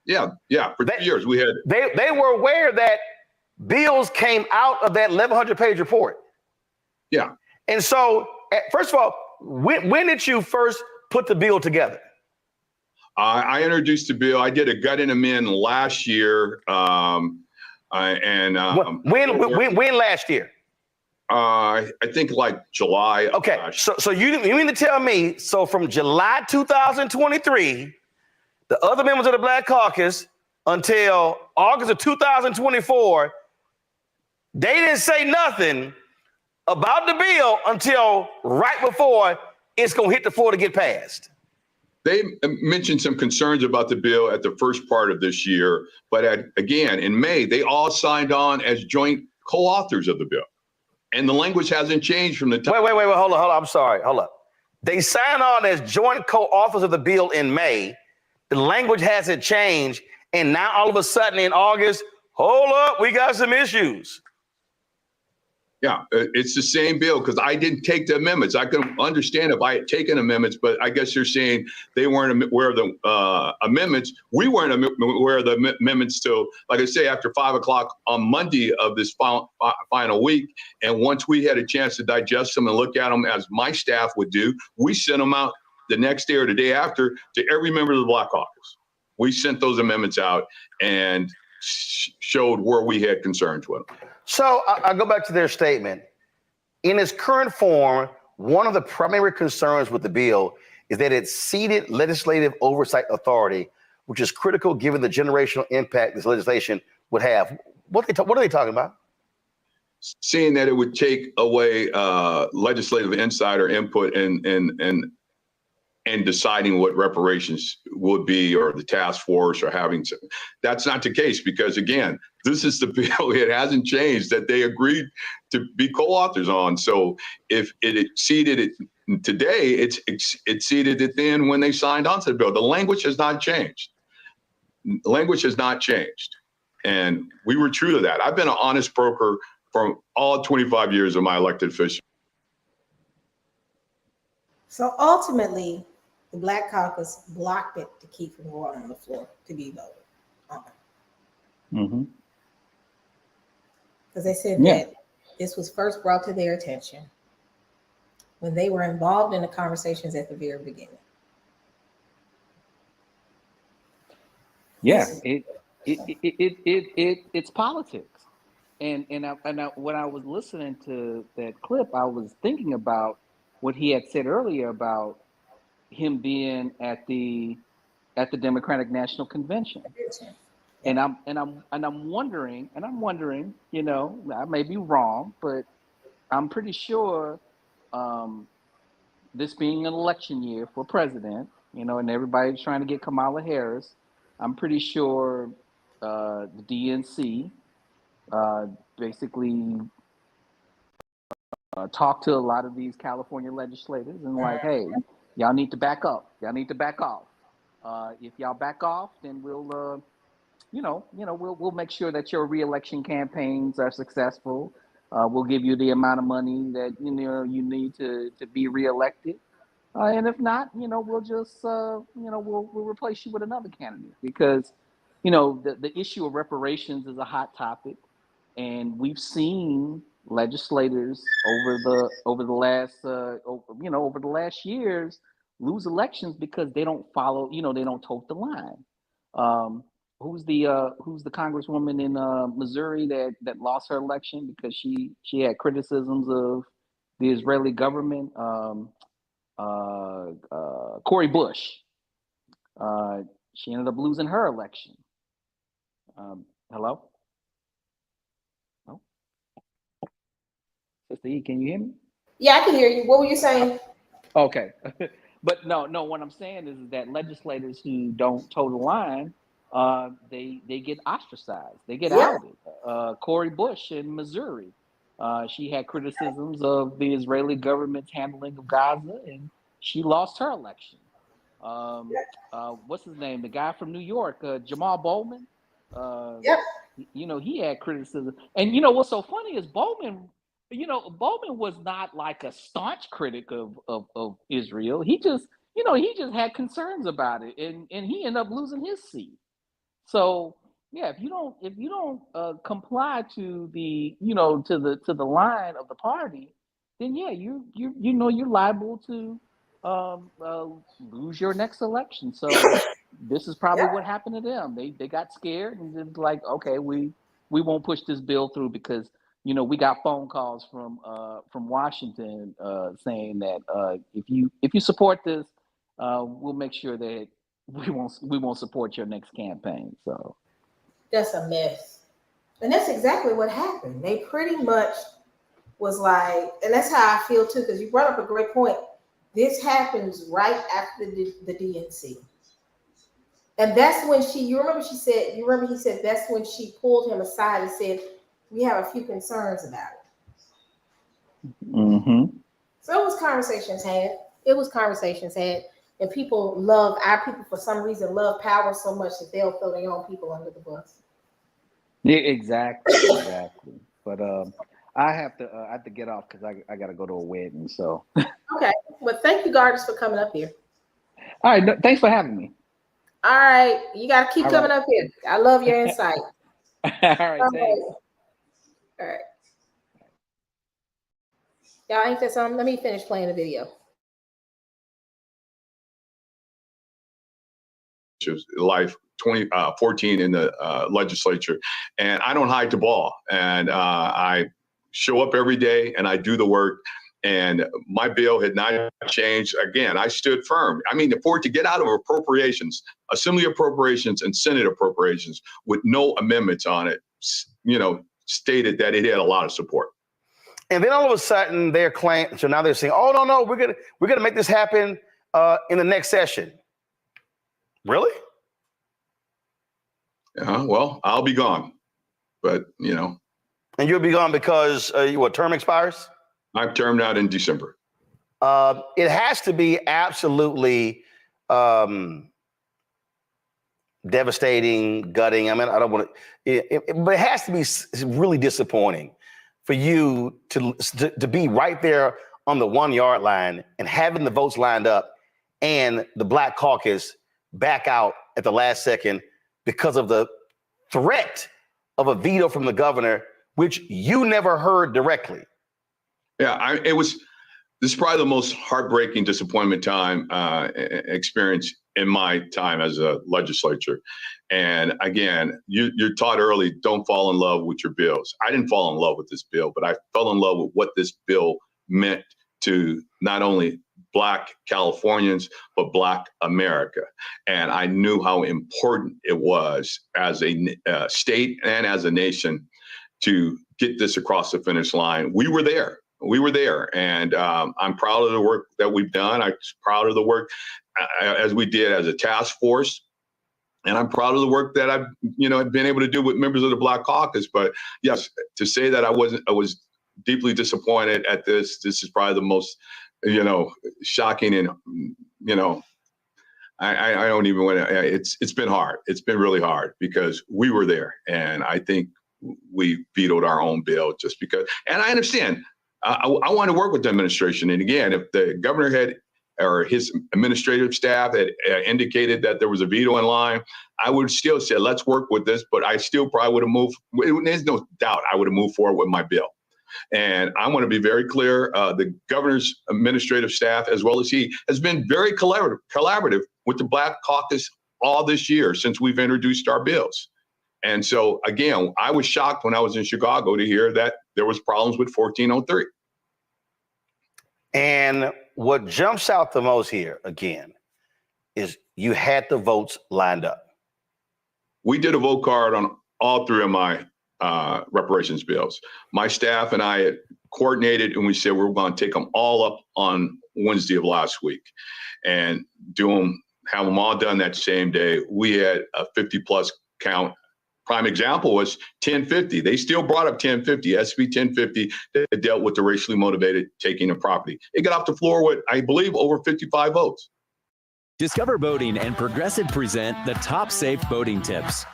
Yeah, for 2 years we had. They were aware that bills came out of that 1,100-page report. Yeah. And so, first of all, when did you first put the bill together? I introduced the bill. I did a gut and amend last year. When last year? I think like July. Okay, so you mean to tell me, so from July 2023, the other members of the Black Caucus until August of 2024, they didn't say nothing about the bill until right before it's going to hit the floor to get passed? They mentioned some concerns about the bill at the first part of this year, but again, in May, they all signed on as joint co-authors of the bill. And the language hasn't changed from the time. Wait, hold on. I'm sorry. Hold up. They signed on as joint co-authors of the bill in May. The language hasn't changed. And now all of a sudden in August, hold up, we got some issues. Yeah, it's the same bill because I didn't take the amendments. I can understand if I had taken amendments, but I guess you're saying they weren't aware of the amendments. We weren't aware of the amendments till, like I say, after 5 o'clock on Monday of this final week. And once we had a chance to digest them and look at them as my staff would do, we sent them out the next day or the day after to every member of the Black Caucus. We sent those amendments out and showed where we had concerns with them. So I go back to their statement. In its current form, one of the primary concerns with the bill is that it ceded legislative oversight authority, which is critical given the generational impact this legislation would have. What are they talking about? Seeing that it would take away legislative insider input and deciding what reparations would be, or the task force, or having to. That's not the case, because again, this is the bill. It hasn't changed that they agreed to be co-authors on. So if it exceeded it today, it exceeded it then when they signed onto the bill. The language has not changed. The language has not changed. And we were true to that. I've been an honest broker for all 25 years of my elected official. So ultimately, the Black Caucus blocked it to keep from going on the floor to be voted on. Mm-hmm. Because they said that this was first brought to their attention when they were involved in the conversations at the very beginning. Yeah, it's politics. And when I was listening to that clip, I was thinking about what he had said earlier about him being at the Democratic National Convention. And I'm wondering, you know, I may be wrong, but I'm pretty sure this being an election year for president, you know, and everybody's trying to get Kamala Harris, I'm pretty sure the DNC basically talked to a lot of these California legislators and like, hey, y'all need to back up. Y'all need to back off. If y'all back off, then we'll we'll make sure that your reelection campaigns are successful. We'll give you the amount of money that you need to be reelected. And if not, we'll just we'll replace you with another candidate, because the issue of reparations is a hot topic, and we've seen legislators over the last years lose elections because they don't follow, they don't toe the line. Who's the congresswoman in Missouri that lost her election because she had criticisms of the Israeli government? Cori Bush. She ended up losing her election. Hello? Oh. Sister E, can you hear me? Yeah, I can hear you. What were you saying? Okay. But no, what I'm saying is that legislators who don't toe the line, they get ostracized. They get outed. Cori Bush in Missouri, she had criticisms of the Israeli government's handling of Gaza, and she lost her election. What's his name? The guy from New York, Jamal Bowman. He had criticism. And what's so funny is Bowman was not like a staunch critic of Israel. He just had concerns about it, and he ended up losing his seat. So yeah, if you don't comply to the to the line of the party, then yeah, you're liable to lose your next election. So this is probably what happened to them. They got scared and just like, okay, we won't push this bill through because we got phone calls from Washington saying that if you support this, we'll make sure that we won't support your next campaign. So that's a mess, and that's exactly what happened. They pretty much was like, and that's how I feel too, because you brought up a great point. This happens right after the DNC. And that's when he said that's when she pulled him aside and said, we have a few concerns about it. Mm-hmm. So it was conversations had. And our people for some reason love power so much that they'll throw their own people under the bus. Yeah, exactly. But I have to get off because I got to go to a wedding. So okay, well, thank you, Gardis, for coming up here. All right, thanks for having me. All right, you got to keep coming up here. I love your insight. All right, thanks. All right. Y'all, ain't that something? Let me finish playing the video. Life 14 in the legislature, and I don't hide the ball, and I show up every day and I do the work, And my bill had not changed. Again, I stood firm. I mean, for it to get out of appropriations, Assembly appropriations and Senate appropriations with no amendments on it, stated that it had a lot of support. And then all of a sudden they're claiming, so now they're saying, oh, no, we're gonna make this happen in the next session. Really? Well, I'll be gone, but And you'll be gone because what term expires? I'm termed out in December. It has to be absolutely devastating, gutting. I mean, I don't want to, but it has to be really disappointing for you to be right there on the 1 yard line and having the votes lined up and the Black Caucus back out at the last second because of the threat of a veto from the governor, which you never heard directly. Yeah, this is probably the most heartbreaking disappointment time experience in my time as a legislature. And again, you're taught early, don't fall in love with your bills. I didn't fall in love with this bill, but I fell in love with what this bill meant to not only Black Californians, but Black America. And I knew how important it was as a state and as a nation to get this across the finish line. We were there. And I'm proud of the work that we've done. I'm proud of the work as we did as a task force. And I'm proud of the work that I've been able to do with members of the Black Caucus. But yes, to say that I was deeply disappointed at this. This is probably the most, shocking and, I don't even want to, it's been hard. It's been really hard because we were there. And I think we vetoed our own bill just because, and I understand, I want to work with the administration. And again, if the governor had, or his administrative staff had indicated that there was a veto in line, I would still say, let's work with this, but I still probably would have moved. There's no doubt I would have moved forward with my bill. And I want to be very clear, the governor's administrative staff, as well as he, has been very collaborative with the Black Caucus all this year since we've introduced our bills. And so, again, I was shocked when I was in Chicago to hear that there was problems with 1403. And what jumps out the most here, again, is you had the votes lined up. We did a vote card on all three of my reparations bills. My staff and I had coordinated, and we said we were going to take them all up on Wednesday of last week and have them all done that same day. We had a 50+ count. Prime example was 1050. They still brought up 1050, SB 1050, that dealt with the racially motivated taking of property. It got off the floor with, I believe, over 55 votes. Discover Boating and Progressive present the top safe boating tips.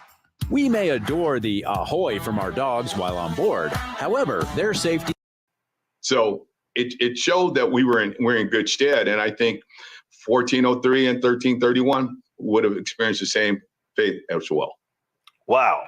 We may adore the ahoy from our dogs while on board. However, their safety. So it showed that we're in good stead. And I think 1403 and 1331 would have experienced the same fate as well. Wow.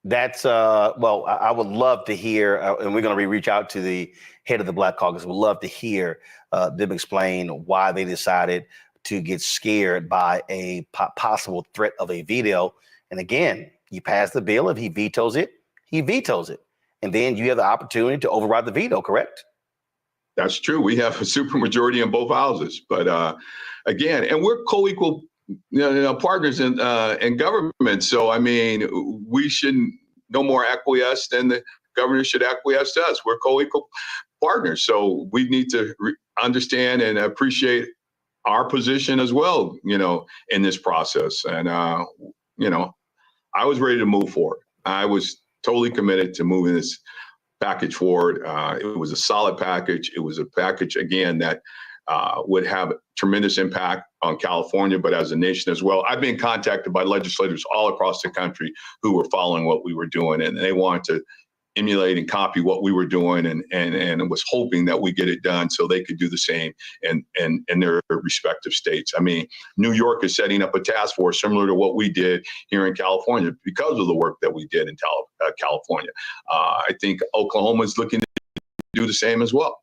That's well, I would love to hear, and we're going to reach out to the head of the Black Caucus. We'd love to hear them explain why they decided to get scared by a possible threat of a veto. And again, you pass the bill. If he vetoes it, he vetoes it. And then you have the opportunity to override the veto, correct? That's true. We have a supermajority in both houses. But again, and we're co-equal partners in government. So, I mean, we shouldn't no more acquiesce than the governor should acquiesce to us. We're co-equal partners. So we need to understand and appreciate our position as well, in this process. And, I was ready to move forward. I was totally committed to moving this package forward. It was a solid package. It was a package, again, that would have tremendous impact on California, but as a nation as well. I've been contacted by legislators all across the country who were following what we were doing, and they wanted to emulate and copy what we were doing, and was hoping that we get it done so they could do the same in their respective states. I mean, New York is setting up a task force similar to what we did here in California because of the work that we did in California. I think Oklahoma is looking to do the same as well.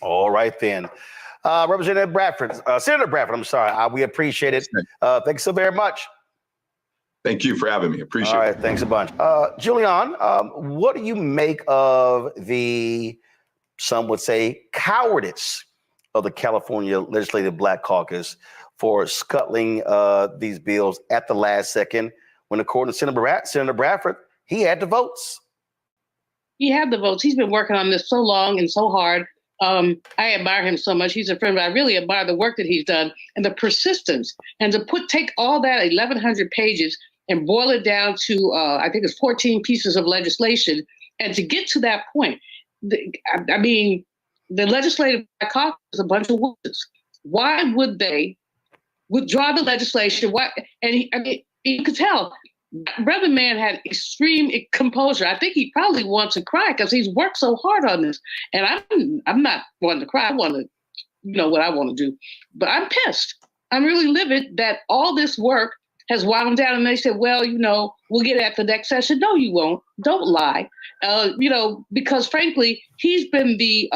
All right, then. Representative Bradford, Senator Bradford, I'm sorry. We appreciate it. Thanks so very much. Thank you for having me. Appreciate it. All right, thanks a bunch. Julian, what do you make of the, some would say, cowardice of the California Legislative Black Caucus for scuttling these bills at the last second when, according to Senator Bradford, he had the votes? He had the votes. He's been working on this so long and so hard. I admire him so much. He's a friend, but I really admire the work that he's done and the persistence. And to take all that 1,100 pages and boil it down to, I think it's 14 pieces of legislation, and to get to that point. I mean, the Legislative Caucus is a bunch of witches. Why would they withdraw the legislation? Why? And you could tell. Brother man had extreme composure. I think he probably wants to cry because he's worked so hard on this. And I'm not wanting to cry. I want to, what I want to do. But I'm pissed. I'm really livid that all this work has wound down. And they said, well, we'll get it at the next session. No, you won't. Don't lie. Because frankly, he's been the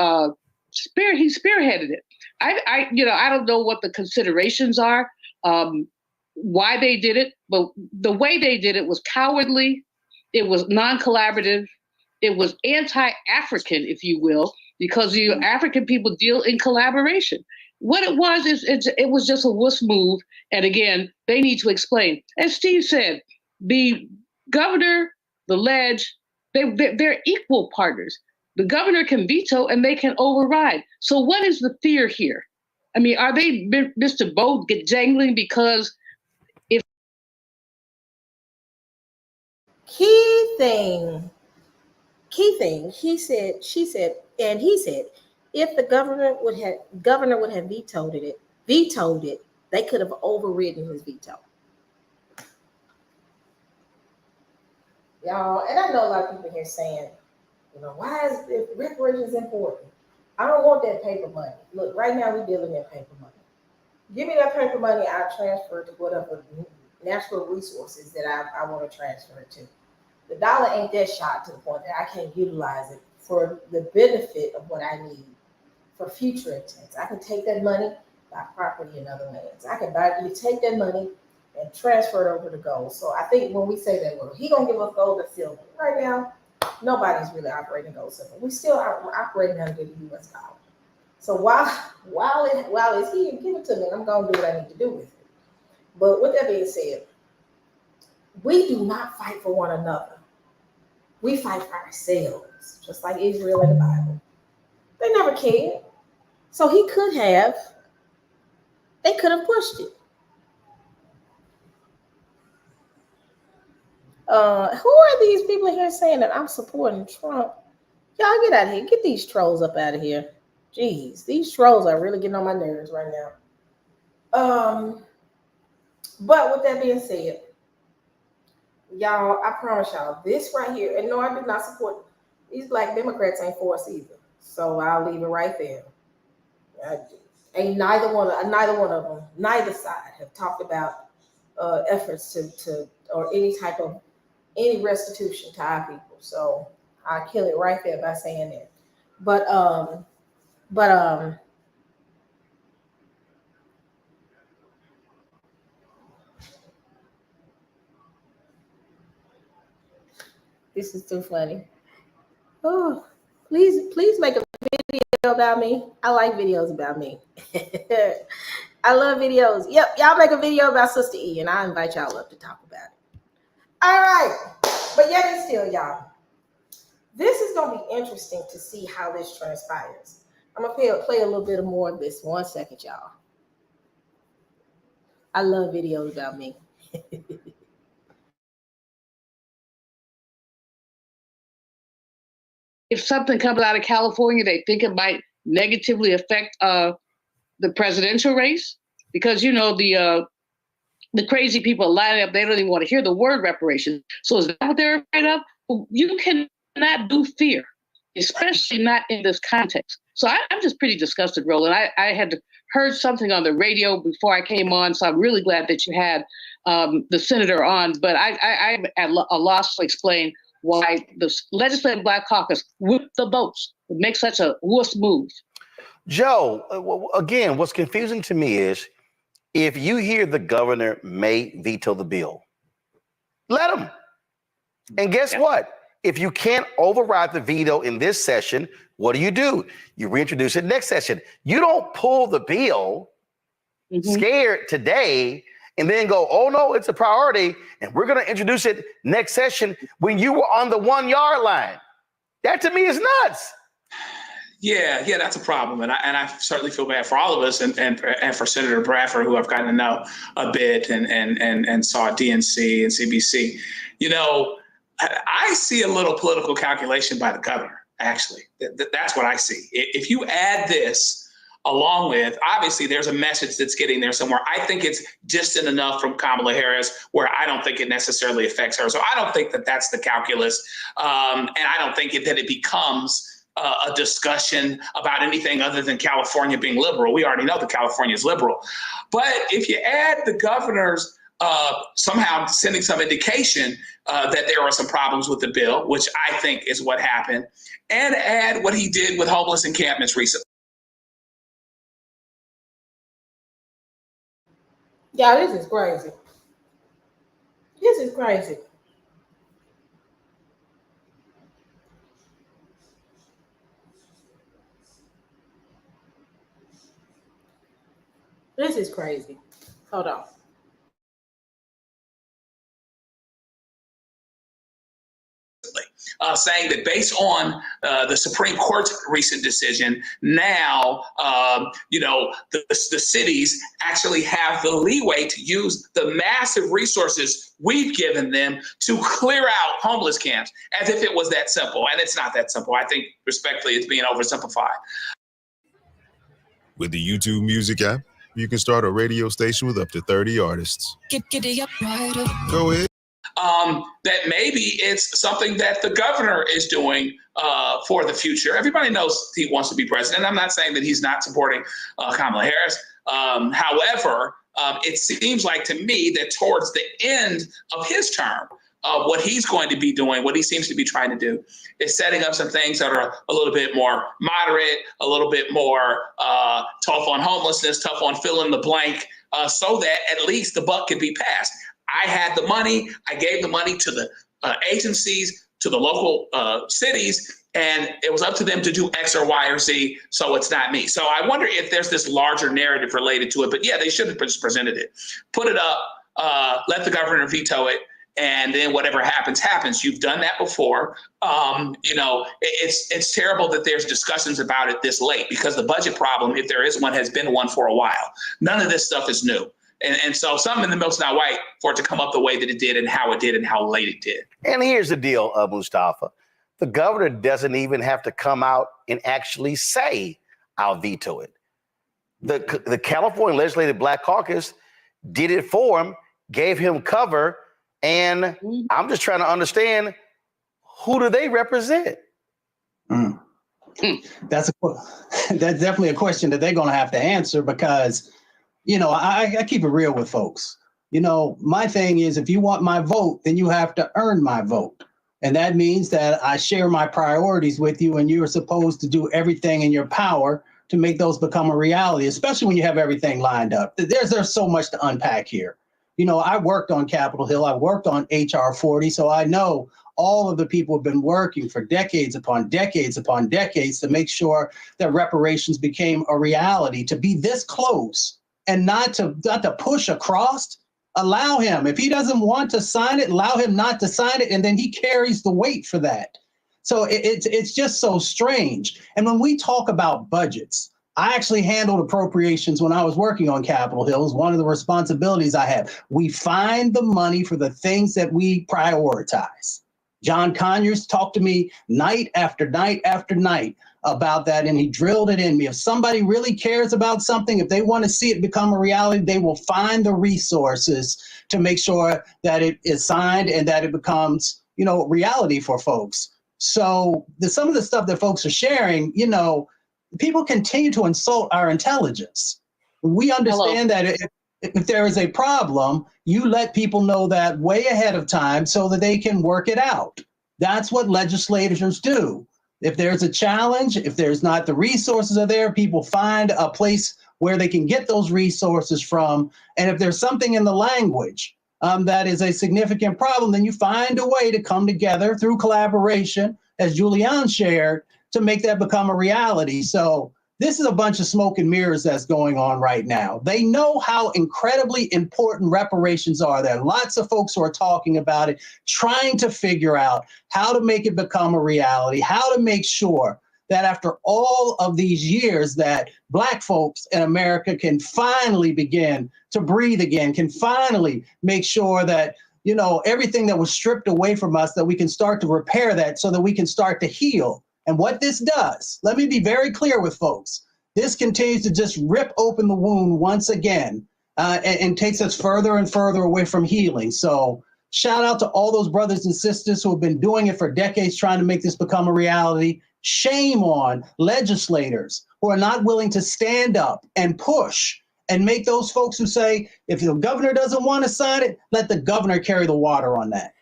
he spearheaded it. I don't know what the considerations are. Why they did it, but the way they did it was cowardly. It was non-collaborative. It was anti-African, if you will, because the African people deal in collaboration. What it was is it was just a wuss move. And again, they need to explain. As Steve said, the governor, the ledge, they're equal partners. The governor can veto and they can override. So what is the fear here? I mean, are they Mr. Bo get jangling because Key thing, she said, if the governor would have vetoed it, they could have overridden his veto. Y'all, and I know a lot of people here saying, why is reparations important? I don't want that paper money. Look, right now we're dealing in paper money. Give me that paper money, I'll transfer it to whatever natural resources that I want to transfer it to. The dollar ain't that shot to the point that I can't utilize it for the benefit of what I need for future intents. I can take that money, buy property in other lands. I can take that money and transfer it over to gold. So I think when we say that, well, he gonna give us gold or silver. Right now, nobody's really operating gold or silver. We still are operating under the U.S. dollar. So while it's here, give it to me. I'm gonna do what I need to do with it. But with that being said, we do not fight for one another. We fight for ourselves, just like Israel in the Bible. They never cared. So they could have pushed it. Who are these people here saying that I'm supporting Trump? Y'all get out of here. Get these trolls up out of here. Jeez, these trolls are really getting on my nerves right now. But with that being said, y'all, I promise y'all, this right here, and no, I do not support these Black Democrats ain't for us either. So I'll leave it right there. Ain't neither one of them, neither side have talked about efforts to or any restitution to our people. So I'll kill it right there by saying that. But this is too funny. Oh, please make a video about me. I like videos about me. I love videos. Yep, y'all make a video about Sister E, and I'll invite y'all up to talk about it. All right, but yet and still, y'all, this is gonna be interesting to see how this transpires. I'm gonna play a little bit more of this. 1 second, y'all. I love videos about me. if something comes out of California, they think it might negatively affect the presidential race? Because, the crazy people lining up, they don't even want to hear the word reparation. So is that what they're afraid of? Well, you cannot do fear, especially not in this context. So I'm just pretty disgusted, Roland. I had heard something on the radio before I came on, so I'm really glad that you had the senator on. But I'm at a loss to explain why the Legislative Black Caucus whipped the votes would make such a wuss move. Joe, again, what's confusing to me is if you hear the governor may veto the bill, Let them. And guess what? If you can't override the veto in this session, what do? You reintroduce it next session. You don't pull the bill scared today and then go, oh no, it's a priority and we're going to introduce it next session when you were on the 1 yard line. That to me is nuts. Yeah, that's a problem, and I certainly feel bad for all of us, and for Senator Bradford, who I've gotten to know a bit, and saw DNC and CBC. You know, I see a little political calculation by the governor. Actually, that's what I see. If you add this along with, obviously, there's a message that's getting there somewhere. I think it's distant enough from Kamala Harris where I don't think it necessarily affects her. So I don't think that that's the calculus, and I don't think that it becomes a discussion about anything other than California being liberal. We already know that California is liberal. But if you add the governor's somehow sending some indication that there are some problems with the bill, which I think is what happened, and add what he did with homeless encampments recently. Yeah, this is crazy. This is crazy. This is crazy. Hold on. Saying that based on the Supreme Court's recent decision, now, the cities actually have the leeway to use the massive resources we've given them to clear out homeless camps, as if it was that simple. And it's not that simple. I think, respectfully, it's being oversimplified. With the YouTube Music app, you can start a radio station with up to 30 artists. Go ahead. That maybe it's something that the governor is doing for the future. Everybody knows he wants to be president. I'm not saying that he's not supporting Kamala Harris. However, it seems like to me that towards the end of his term, what he's going to be doing, what he seems to be trying to do, is setting up some things that are a little bit more moderate, a little bit more tough on homelessness, tough on fill in the blank, so that at least the buck can be passed. I had the money. I gave the money to the agencies, to the local cities, and it was up to them to do X or Y or Z, so it's not me. So I wonder if there's this larger narrative related to it. But yeah, they should have just presented it. Put it up, let the governor veto it, and then whatever happens, happens. You've done that before. It's terrible that there's discussions about it this late, because the budget problem, if there is one, has been one for a while. None of this stuff is new. And so something in the milk's not white for it to come up the way that it did and how late it did. And here's the deal, Mustafa. The governor doesn't even have to come out and actually say, I'll veto it. The California Legislative Black Caucus did it for him, gave him cover, and I'm just trying to understand, who do they represent? That's definitely a question that they're going to have to answer, because I keep it real with folks. My thing is, if you want my vote, then you have to earn my vote. And that means that I share my priorities with you, and you are supposed to do everything in your power to make those become a reality, especially when you have everything lined up. There's so much to unpack here. I worked on Capitol Hill. I worked on HR 40, so I know all of the people have been working for decades upon decades upon decades to make sure that reparations became a reality. To be this close and not to push across, allow him. If he doesn't want to sign it, allow him not to sign it, and then he carries the weight for that. So it's just so strange. And when we talk about budgets, I actually handled appropriations when I was working on Capitol Hill. It was one of the responsibilities I had. We find the money for the things that we prioritize. John Conyers talked to me night after night after night about that, and he drilled it in me. If somebody really cares about something, if they want to see it become a reality, they will find the resources to make sure that it is signed and that it becomes, reality for folks. So some of the stuff that folks are sharing, people continue to insult our intelligence. We understand that if there is a problem, you let people know that way ahead of time so that they can work it out. That's what legislators do. If there's a challenge, if there's not the resources are there, people find a place where they can get those resources from. And if there's something in the language that is a significant problem, then you find a way to come together through collaboration, as Julian shared, to make that become a reality. So this is a bunch of smoke and mirrors that's going on right now. They know how incredibly important reparations are. There are lots of folks who are talking about it, trying to figure out how to make it become a reality, how to make sure that after all of these years that Black folks in America can finally begin to breathe again, can finally make sure that, you know, everything that was stripped away from us, that we can start to repair that so that we can start to heal. And what this does, let me be very clear with folks, this continues to just rip open the wound once again and takes us further and further away from healing. So shout out to all those brothers and sisters who have been doing it for decades, trying to make this become a reality. Shame on legislators who are not willing to stand up and push and make those folks who say, if the governor doesn't want to sign it, let the governor carry the water on that.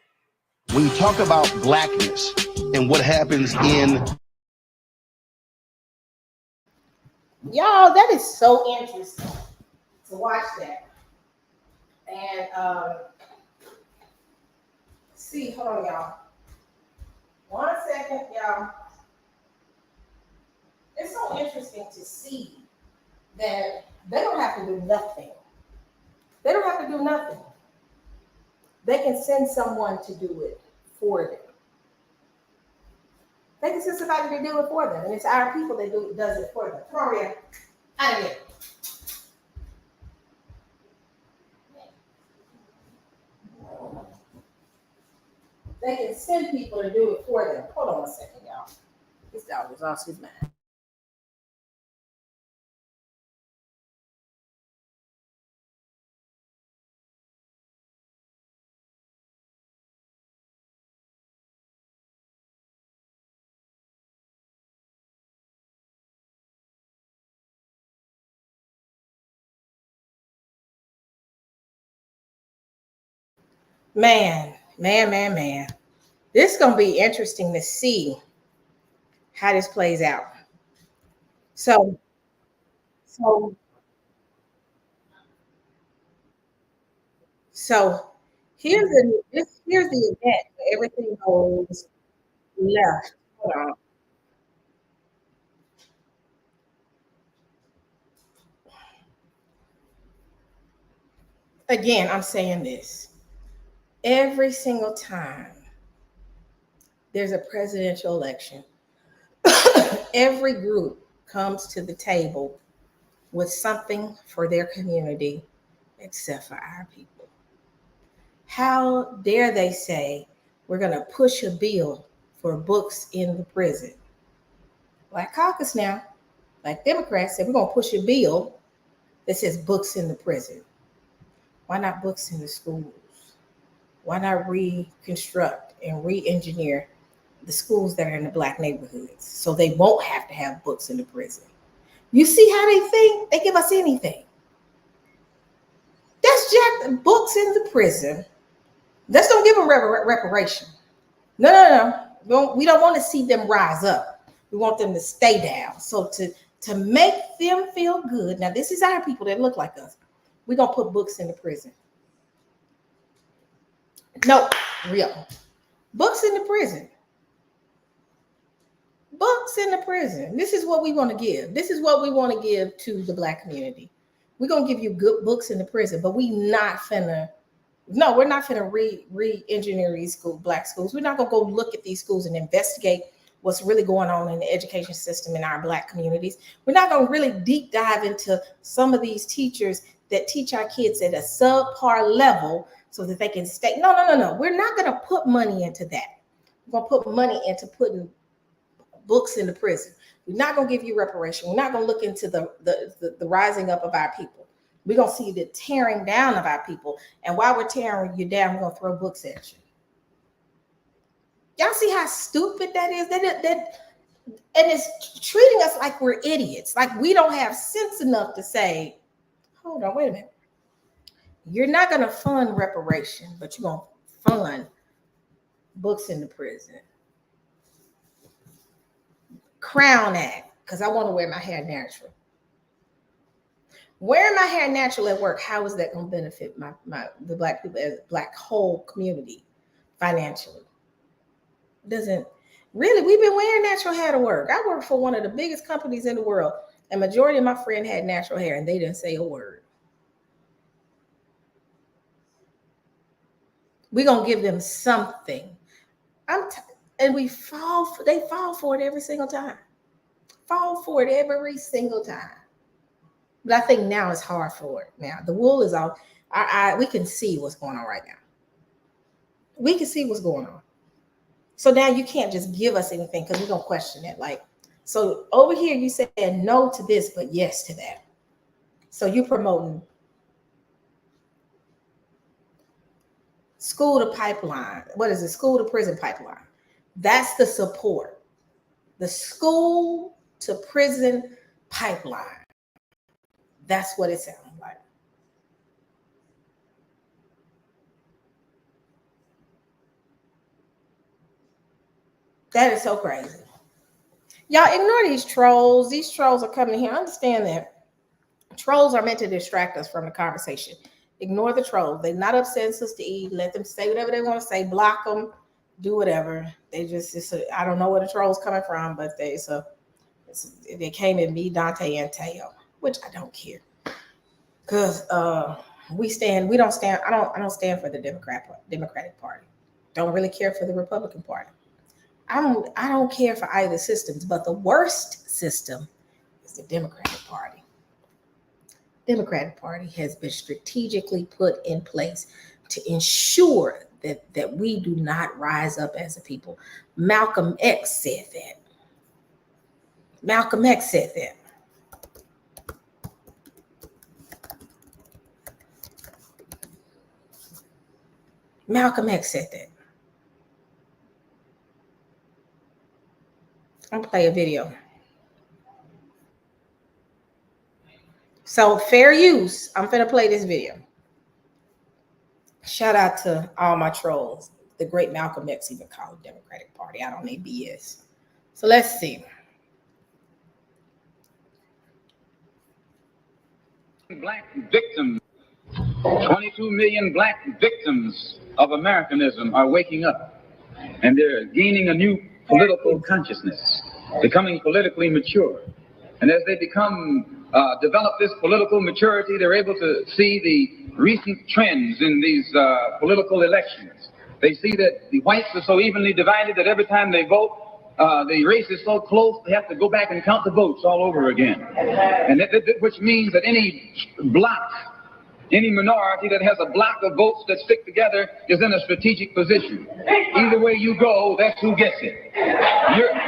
When you talk about Blackness and what happens in... Y'all, that is so interesting to watch that. And see, hold on, y'all. 1 second, y'all. It's so interesting to see that they don't have to do nothing. They don't have to do nothing. They can send someone to do it for them. They can send somebody to do it for them, and it's our people that does it for them. Come on, Rhea. Out of here. They can send people to do it for them. Hold on a second, y'all. This dog was lost his mind. Man. This is going to be interesting to see how this plays out. So here's the event where everything goes left. Hold on. Again, I'm saying this. Every single time there's a presidential election, every group comes to the table with something for their community, except for our people. How dare they say we're going to push a bill for books in the prison? Like Caucus now, like Democrats said, we're going to push a bill that says books in the prison. Why not books in the schools? Why not reconstruct and re-engineer the schools that are in the Black neighborhoods so they won't have to have books in the prison? You see how they think? They give us anything. That's jacked books in the prison. Let's don't give them reparation. No. We don't want to see them rise up. We want them to stay down. So to make them feel good, now this is our people that look like us. We're going to put books in the prison. No, real. Books in the prison. Books in the prison. This is what we want to give. This is what we want to give to the Black community. We're going to give you good books in the prison, but we're not finna re-engineer these Black schools. We're not going to go look at these schools and investigate what's really going on in the education system in our Black communities. We're not going to really deep dive into some of these teachers that teach our kids at a subpar level so that they can stay. No. We're not going to put money into that. We're going to put money into putting books in the prison. We're not going to give you reparation. We're not going to look into the rising up of our people. We're going to see the tearing down of our people. And while we're tearing you down, we're going to throw books at you. Y'all see how stupid that is? And it's treating us like we're idiots. Like we don't have sense enough to say, hold on, wait a minute. You're not going to fund reparation, but you're going to fund books in the prison. Crown Act, because I want to wear my hair natural. Wearing my hair natural at work, how is that going to benefit the Black people, as Black whole community financially? Doesn't really. We've been wearing natural hair to work. I work for one of the biggest companies in the world, and majority of my friends had natural hair, and they didn't say a word. We're gonna give them something. And they fall for it every single time. Fall for it every single time. But I think now it's hard for it. Now the wool is off. We can see what's going on right now. We can see what's going on. So now you can't just give us anything because we're gonna question it. Like, so over here you said no to this, but yes to that. So you're promoting school to pipeline. What is it? School to prison pipeline. That's the support. The school to prison pipeline. That's what it sounds like. That is so crazy. Y'all ignore these trolls. These trolls are coming here. Understand that trolls are meant to distract us from the conversation. Ignore the trolls. They're not upsetting Sister E. Let them say whatever they want to say. Block them. Do whatever. They just, I don't know where the troll's coming from, but they came at me, Dante, and Teo, which I don't care. Because I don't stand for the Democratic Party. Don't really care for the Republican Party. I don't care for either systems, but the worst system is the Democratic Party. Democratic Party has been strategically put in place to ensure that we do not rise up as a people. Malcolm X said that. Malcolm X said that. Malcolm X said that. I'm gonna play a video. So fair use. I'm gonna play this video. Shout out to all my trolls. The great Malcolm X even called the Democratic Party. I don't need BS. So let's see. Black victims, 22 million black victims of Americanism are waking up, and they're gaining a new political consciousness, becoming politically mature. And as they develop this political maturity, they're able to see the recent trends in these political elections. They see that the whites are so evenly divided that every time they vote, the race is so close, they have to go back and count the votes all over again. And which means that any block, any minority that has a block of votes that stick together is in a strategic position. Either way you go, that's who gets it.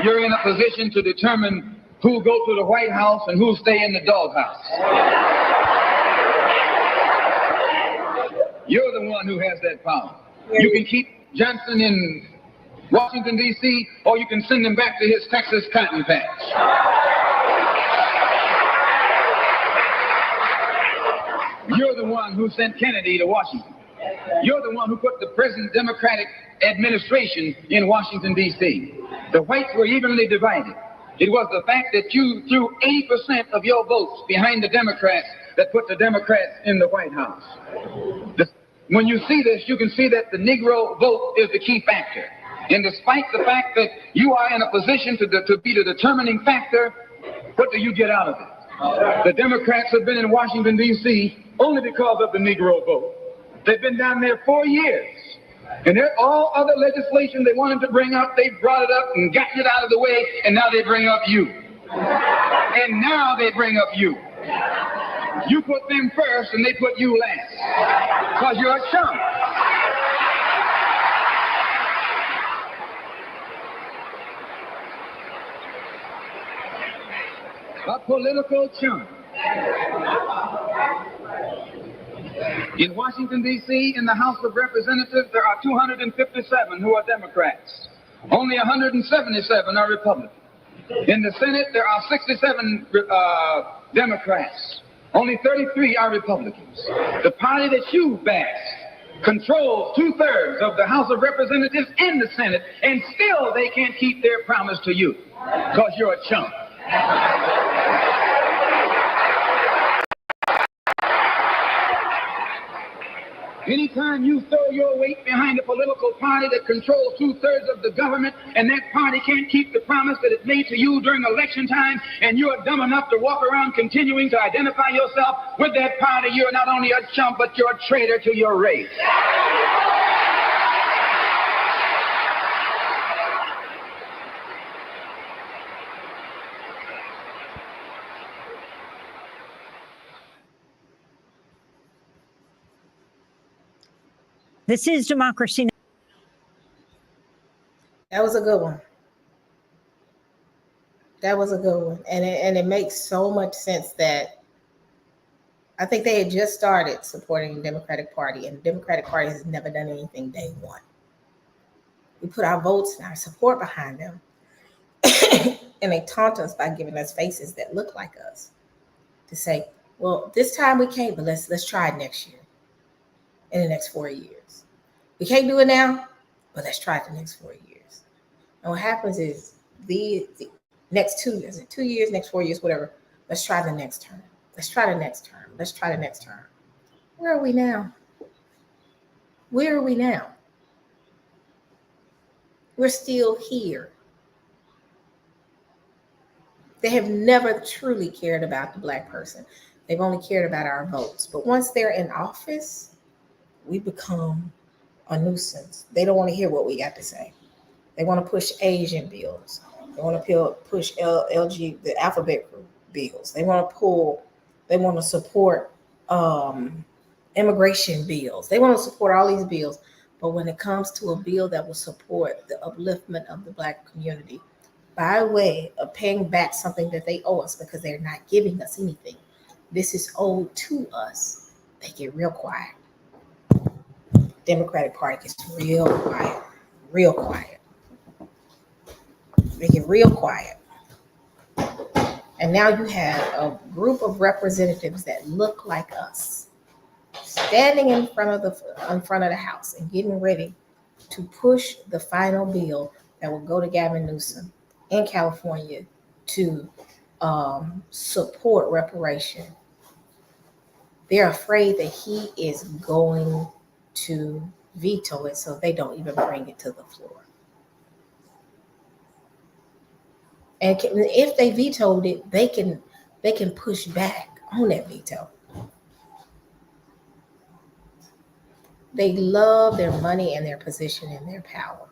You're in a position to determine who go to the White House and who stay in the doghouse. You're the one who has that power. You can keep Johnson in Washington, D.C., or you can send him back to his Texas cotton patch. You're the one who sent Kennedy to Washington. You're the one who put the present Democratic administration in Washington, D.C. The whites were evenly divided. It was the fact that you threw 80% of your votes behind the Democrats that put the Democrats in the White House. When you see this, you can see that the Negro vote is the key factor. And despite the fact that you are in a position to be the determining factor, what do you get out of it? The Democrats have been in Washington, D.C. only because of the Negro vote. They've been down there 4 years. And all other legislation they wanted to bring up, they brought it up and gotten it out of the way, and now they bring up you. And now they bring up you. You put them first, and they put you last. Because you're a chump. A political chump. In Washington, D.C., in the House of Representatives, there are 257 who are Democrats. Only 177 are Republicans. In the Senate, there are 67 Democrats. Only 33 are Republicans. The party that you back controls 2/3 of the House of Representatives and the Senate, and still they can't keep their promise to you because you're a chump. Anytime you throw your weight behind a political party that controls 2/3 of the government, and that party can't keep the promise that it made to you during election time, and you're dumb enough to walk around continuing to identify yourself with that party, you're not only a chump, but you're a traitor to your race. This is Democracy Now! That was a good one. That was a good one. And it makes so much sense that I think they had just started supporting the Democratic Party, and the Democratic Party has never done anything day one. We put our votes and our support behind them, and they taunt us by giving us faces that look like us to say, well, this time we can't, but let's try it next year, in the next 4 years. We can't do it now, but let's try it the next 4 years. And what happens is the next 2 years, next 4 years, whatever, let's try the next term. Let's try the next term. Let's try the next term. Where are we now? Where are we now? We're still here. They have never truly cared about the Black person. They've only cared about our votes. But once they're in office, we become a nuisance. They don't want to hear what we got to say. They want to push Asian bills. They want to push LG, the alphabet group bills. They want to support immigration bills. They want to support all these bills. But when it comes to a bill that will support the upliftment of the Black community by way of paying back something that they owe us because they're not giving us anything, this is owed to us, they get real quiet. Democratic Party gets real quiet, real quiet. They get real quiet. And now you have a group of representatives that look like us standing in front of the House and getting ready to push the final bill that will go to Gavin Newsom in California to support reparation. They're afraid that he is going to veto it, so they don't even bring it to the floor. And if they vetoed it, they can push back on that veto. They love their money and their position and their power.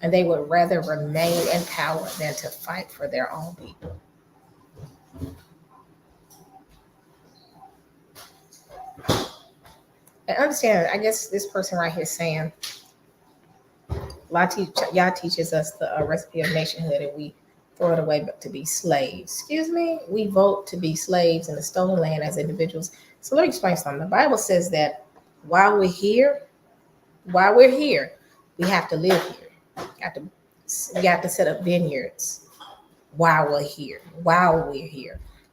And they would rather remain in power than to fight for their own people. And understand, I guess this person right here is saying, y'all teaches us the recipe of nationhood and we throw it away to be slaves. Excuse me? We vote to be slaves in the stolen land as individuals. So let me explain something. The Bible says that while we're here, we have to live here. We have to set up vineyards while we're here.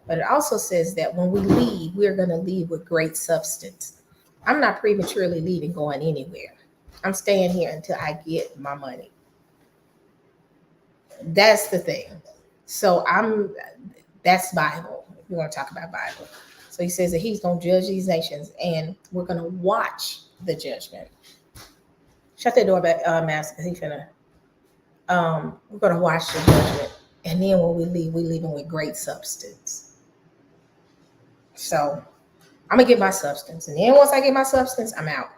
But it also says that when we leave, we're going to leave with great substance. I'm not prematurely leaving, going anywhere. I'm staying here until I get my money. That's the thing. So that's Bible. If you want to talk about Bible. So he says that he's going to judge these nations and we're going to watch the judgment. Shut that door back, Master, because he's finna. We're going to watch the judgment. And then when we leave, we're leaving with great substance. So I'm going to get my substance. And then once I get my substance, I'm out.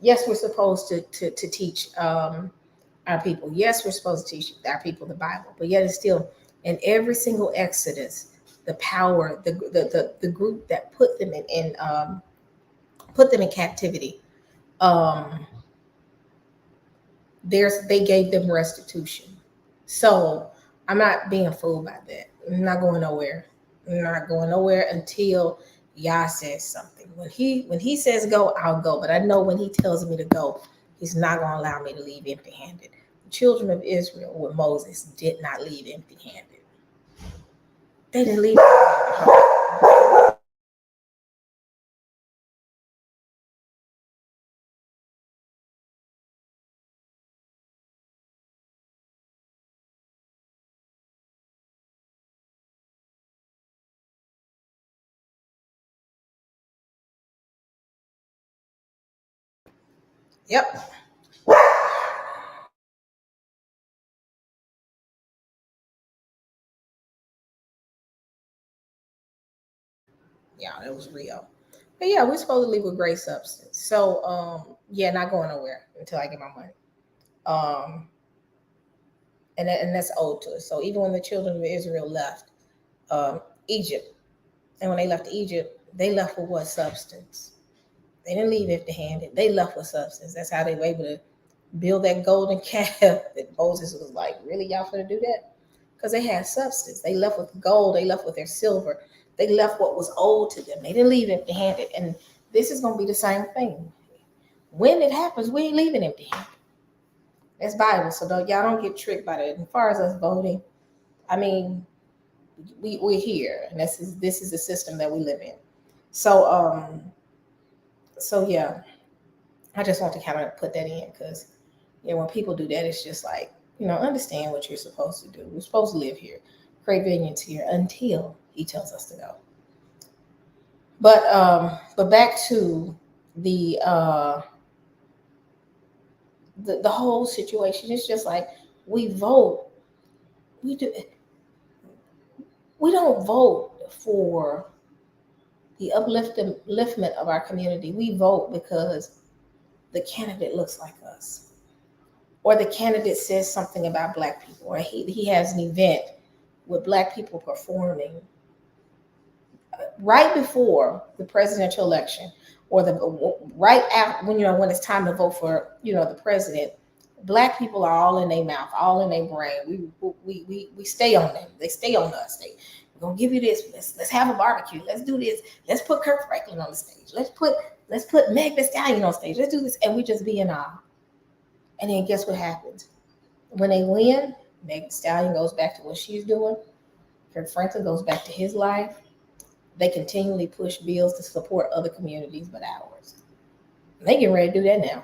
Yes, we're supposed to teach our people. Yes, we're supposed to teach our people the Bible. But yet it's still in every single Exodus, the power, the group that put them in captivity. They gave them restitution. So I'm not being fooled by that. I'm not going nowhere. I'm not going nowhere until Yah says something. When he says go, I'll go. But I know when he tells me to go, he's not going to allow me to leave empty-handed. The children of Israel with Moses did not leave empty-handed. They didn't leave. Yep. Yeah, that was real. But yeah, we're supposed to leave with great substance. So yeah, not going nowhere until I get my money. And that's owed to us. So even when the children of Israel left Egypt, and when they left Egypt, they left with what substance? They didn't leave empty-handed. They left with substance. That's how they were able to build that golden calf that Moses was like, really, y'all finna do that? Because they had substance. They left with gold. They left with their silver. They left what was owed to them. They didn't leave empty-handed. And this is going to be the same thing. When it happens, we ain't leaving empty-handed. That's Bible. So y'all don't get tricked by that. As far as us voting, I mean, we're here. And this is the system that we live in. So, so yeah, I just want to kind of put that in because, when people do that, it's just like, understand what you're supposed to do. We're supposed to live here, create vineyards here until he tells us to go. But back to the whole situation. It's just like we vote. We don't vote for the upliftment of our community. We vote because the candidate looks like us, or the candidate says something about Black people, or he has an event with Black people performing right before the presidential election, or right after when it's time to vote for the president. Black people are all in their mouth, all in their brain. We stay on them. They stay on us. We're gonna give you this. Let's have a barbecue. Let's do this. Let's put Kirk Franklin on the stage. Let's put Meg Thee Stallion on stage. Let's do this, and we just be in awe. And then guess what happens? When they win, Meg Thee Stallion goes back to what she's doing. Kirk Franklin goes back to his life. They continually push bills to support other communities but ours. They get ready to do that now.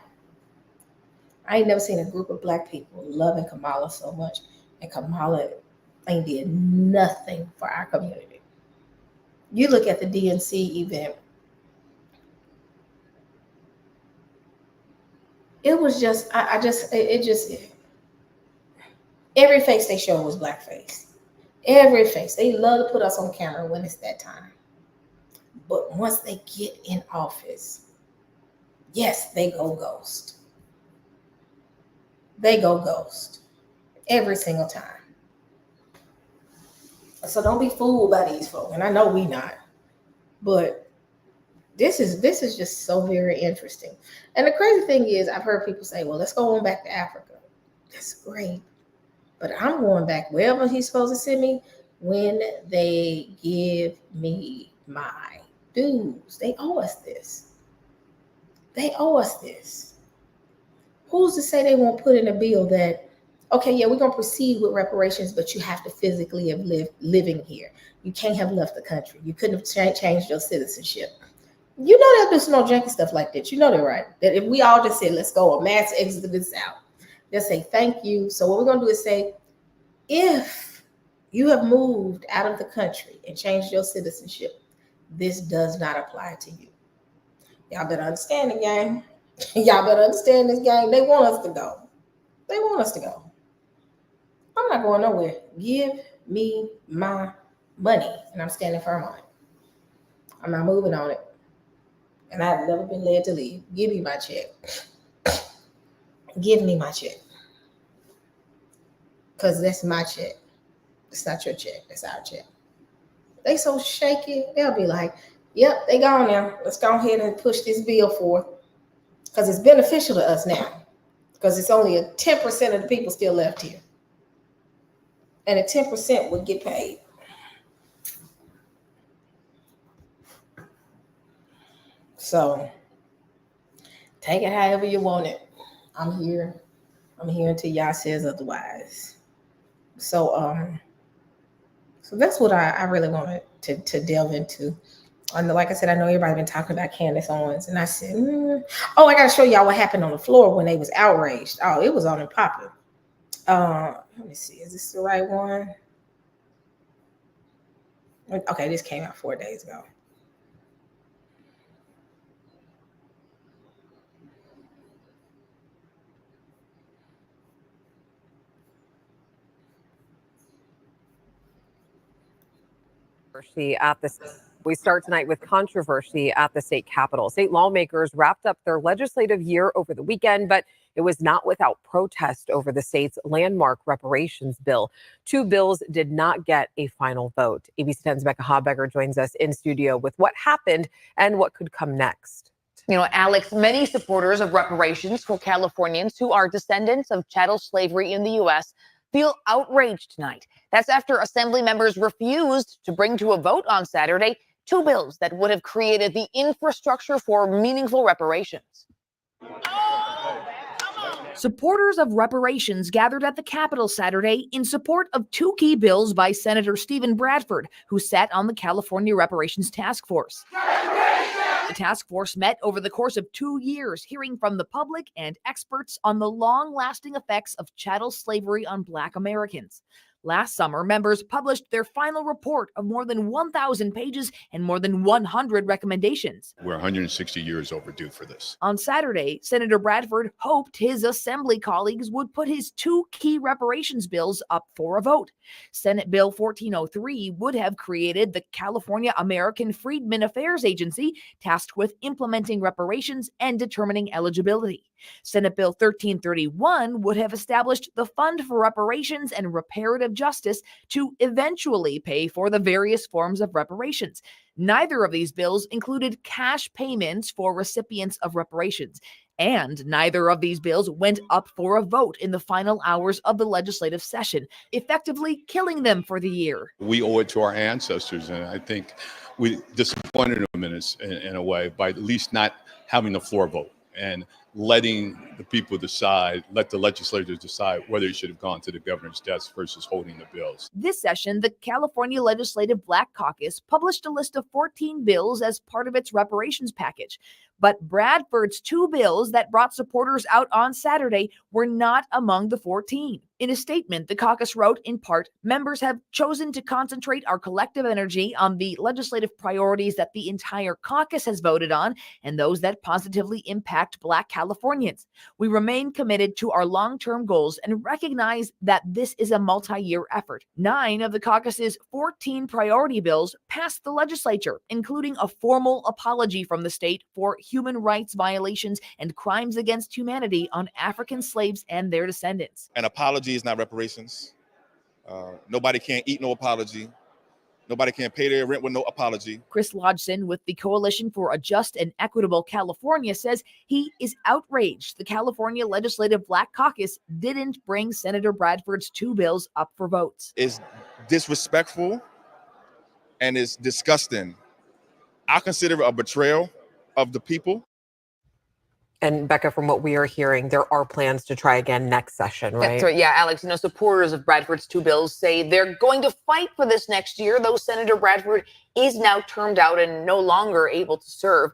I ain't never seen a group of Black people loving Kamala so much, and Kamala ain't did nothing for our community. You look at the DNC event. It was just, every face they showed was Black face. Every face. They love to put us on camera when it's that time. But once they get in office, yes, they go ghost. They go ghost every single time. So don't be fooled by these folks. And I know we not, but this is just so very interesting. And the crazy thing is, I've heard people say, well, let's go on back to Africa. That's great. But I'm going back wherever he's supposed to send me when they give me my dues. They owe us this. They owe us this. Who's to say they won't put in a bill that, okay, yeah, we're going to proceed with reparations, but you have to physically have living here. You can't have left the country. You couldn't have changed your citizenship. You know they'll do some more janky stuff like that. You know they're right. That if we all just said, let's go, a mass exodus out, they'll say, thank you. So what we're going to do is say, if you have moved out of the country and changed your citizenship, this does not apply to you. Y'all better understand the game. Y'all better understand this game. They want us to go. They want us to go. I'm not going nowhere. Give me my money, and I'm standing firm on it. I'm not moving on it. And I've never been led to leave. Give me my check. Give me my check. Because that's my check. It's not your check. That's our check. They so shaky. They'll be like, yep, they gone now. Let's go ahead and push this bill forth. Because it's beneficial to us now. Because it's only 10% of the people still left here. And a 10% would get paid. So take it however you want it. I'm here. I'm here until y'all says otherwise. So so that's what I really wanted to delve into. And like I said, I know everybody's been talking about Candace Owens, and I said, oh, I got to show y'all what happened on the floor when they was outraged. Oh, it was on and popping. Let me see, is this the right one? Okay, this came out 4 days ago. We start tonight with controversy at the state capitol. State lawmakers wrapped up their legislative year over the weekend, but it was not without protest over the state's landmark reparations bill. Two bills did not get a final vote. ABC 10's Becca Habegger joins us in studio with what happened and what could come next. You know, Alex, many supporters of reparations for Californians who are descendants of chattel slavery in the U.S. feel outraged tonight. That's after Assembly members refused to bring to a vote on Saturday two bills that would have created the infrastructure for meaningful reparations. Supporters of reparations gathered at the Capitol Saturday in support of two key bills by Senator Stephen Bradford, who sat on the California Reparations Task Force. The task force met over the course of 2 years, hearing from the public and experts on the long-lasting effects of chattel slavery on Black Americans. Last summer, members published their final report of more than 1,000 pages and more than 100 recommendations. We're 160 years overdue for this. On Saturday, Senator Bradford hoped his Assembly colleagues would put his two key reparations bills up for a vote. Senate Bill 1403 would have created the California American Freedmen Affairs Agency, tasked with implementing reparations and determining eligibility. Senate Bill 1331 would have established the Fund for Reparations and Reparative Justice to eventually pay for the various forms of reparations. Neither of these bills included cash payments for recipients of reparations, and neither of these bills went up for a vote in the final hours of the legislative session, effectively killing them for the year. We owe it to our ancestors, and I think we disappointed them in a way by at least not having the floor vote and letting the people decide, let the legislators decide whether it should have gone to the governor's desk versus holding the bills. This session, the California Legislative Black Caucus published a list of 14 bills as part of its reparations package. But Bradford's two bills that brought supporters out on Saturday were not among the 14. In a statement, the caucus wrote, in part, members have chosen to concentrate our collective energy on the legislative priorities that the entire caucus has voted on and those that positively impact Black Californians. We remain committed to our long-term goals and recognize that this is a multi-year effort. 9 of the caucus's 14 priority bills passed the legislature, including a formal apology from the state for human rights violations and crimes against humanity on African slaves and their descendants. An apology is not reparations. Nobody can eat no apology. Nobody can pay their rent with no apology. Chris Lodgson with the Coalition for a Just and Equitable California says he is outraged the California Legislative Black Caucus didn't bring Senator Bradford's two bills up for votes. It's disrespectful and it's disgusting. I consider it a betrayal of the people. And Becca, from what we are hearing, there are plans to try again next session, right? That's right. Yeah, Alex, you know, supporters of Bradford's two bills say they're going to fight for this next year, though Senator Bradford is now termed out and no longer able to serve.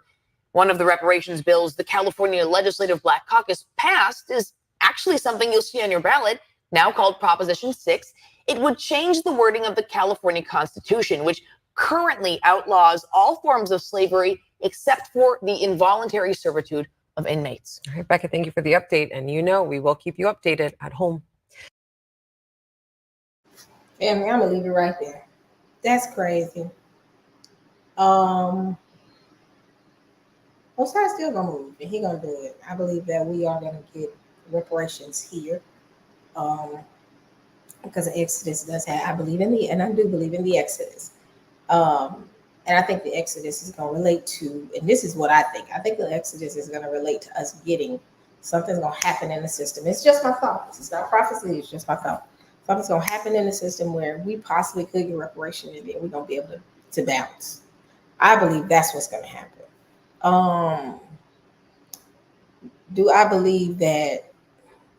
One of the reparations bills the California Legislative Black Caucus passed is actually something you'll see on your ballot, now called Proposition 6. It would change the wording of the California Constitution, which currently outlaws all forms of slavery except for the involuntary servitude of inmates. All right, Becca, thank you for the update. And you know, we will keep you updated at home. Family, I'm gonna leave it right there. That's crazy. Osai's still gonna move, and he gonna do it. I believe that we are gonna get reparations here, because the Exodus does have. I do believe in the Exodus. And I think the Exodus is going to relate to, and this is what I think. I think the Exodus is going to relate to us getting, something's going to happen in the system. It's just my thoughts. It's not prophecy. It's just my thought. Something's going to happen in the system where we possibly could get reparation, and then we're going to be able to bounce. I believe that's what's going to happen. Do I believe that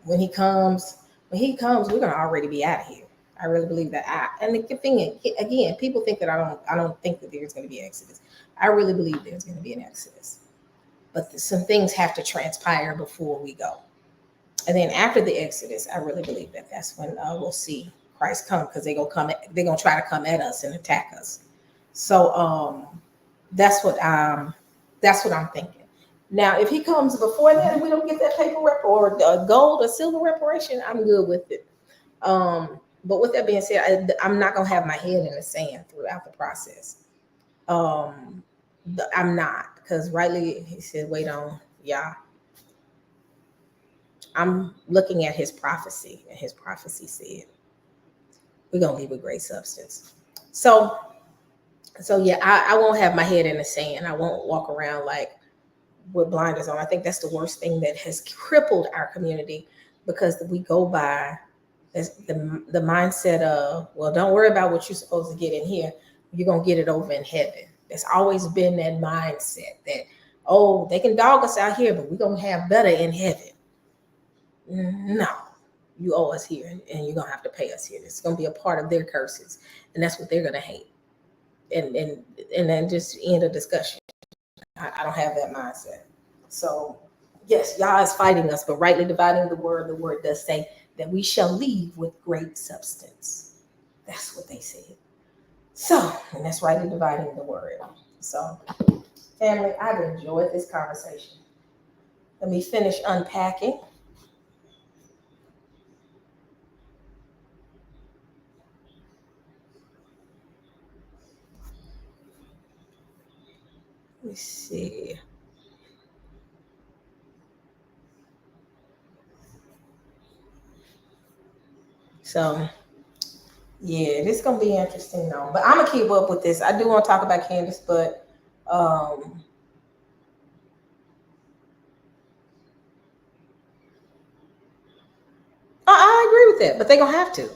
when he comes, we're going to already be out of here? I really believe that. And the thing again, people think that I don't think that there's going to be an Exodus. I really believe there's going to be an Exodus, but some things have to transpire before we go. And then after the Exodus, I really believe that that's when we'll see Christ come, because they're gonna try to come at us and attack us. So that's what I'm thinking. Now, if he comes before that and we don't get that paper rep or gold or silver reparation, I'm good with it. But with that being said, I'm not gonna have my head in the sand throughout the process. I'm not, because rightly he said, wait on, yeah. I'm looking at his prophecy, and his prophecy said, we're gonna leave with great substance. So yeah, I won't have my head in the sand. I won't walk around like with blinders on. I think that's the worst thing that has crippled our community, because we go by the mindset of, well, don't worry about what you're supposed to get in here. You're going to get it over in heaven. There's always been that mindset that, oh, they can dog us out here, but we're going to have better in heaven. No, you owe us here, and you're going to have to pay us here. It's going to be a part of their curses, and that's what they're going to hate. And then just end of discussion. I don't have that mindset. So yes, Yah is fighting us, but rightly dividing the word does say that we shall leave with great substance. That's what they said. So, and that's rightly dividing the word. So, family, I've enjoyed this conversation. Let me finish unpacking. Let me see. So, yeah, this is gonna be interesting though. But I'm gonna keep up with this. I do want to talk about Candace, but I agree with that. But they're gonna have to.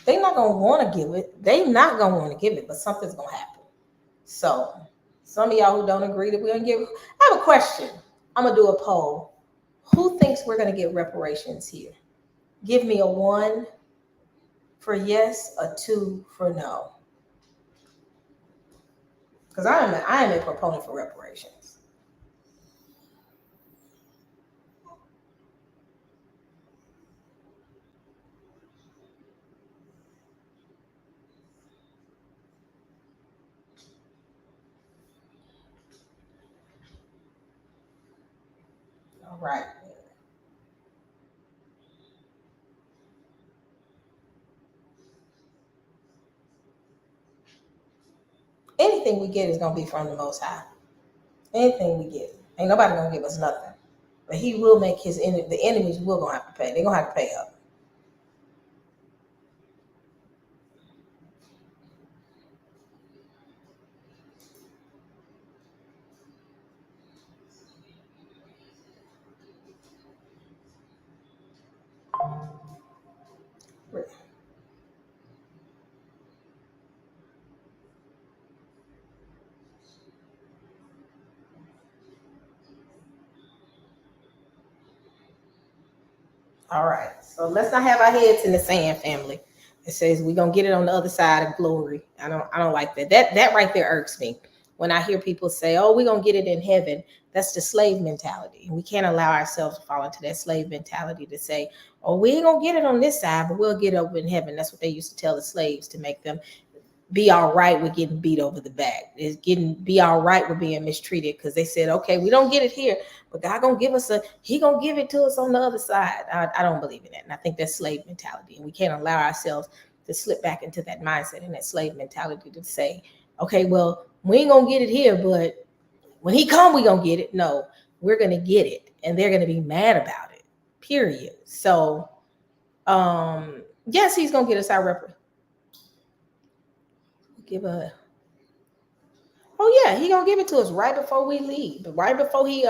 They're not gonna want to give it. They're not gonna want to give it, but something's gonna happen. So, some of y'all who don't agree that we're gonna give, I have a question. I'm gonna do a poll. Who thinks we're gonna get reparations here? Give me a 1 for yes, a 2 for no. Because I am a proponent for reparations. All right. Anything we get is gonna be from the Most High. Anything we get, ain't nobody gonna give us nothing. But He will make the enemies will gonna have to pay. They're gonna have to pay up. All right. So let's not have our heads in the sand, family. It says we're gonna get it on the other side of glory. I don't like that. That right there irks me. When I hear people say, oh, we're gonna get it in heaven, that's the slave mentality. And we can't allow ourselves to fall into that slave mentality to say, oh, we ain't gonna get it on this side, but we'll get it over in heaven. That's what they used to tell the slaves to make them be all right with getting beat over the back. Is be all right with being mistreated, because they said, okay, we don't get it here, but God gonna give us He gonna give it to us on the other side. I don't believe in that, and I think that's slave mentality, and we can't allow ourselves to slip back into that mindset and that slave mentality to say, okay, well, we ain't gonna get it here, but when He come, we gonna get it. No, we're gonna get it, and they're gonna be mad about it. Period. So, yes, He's gonna get us our oh yeah, He gonna give it to us right before we leave. Right before we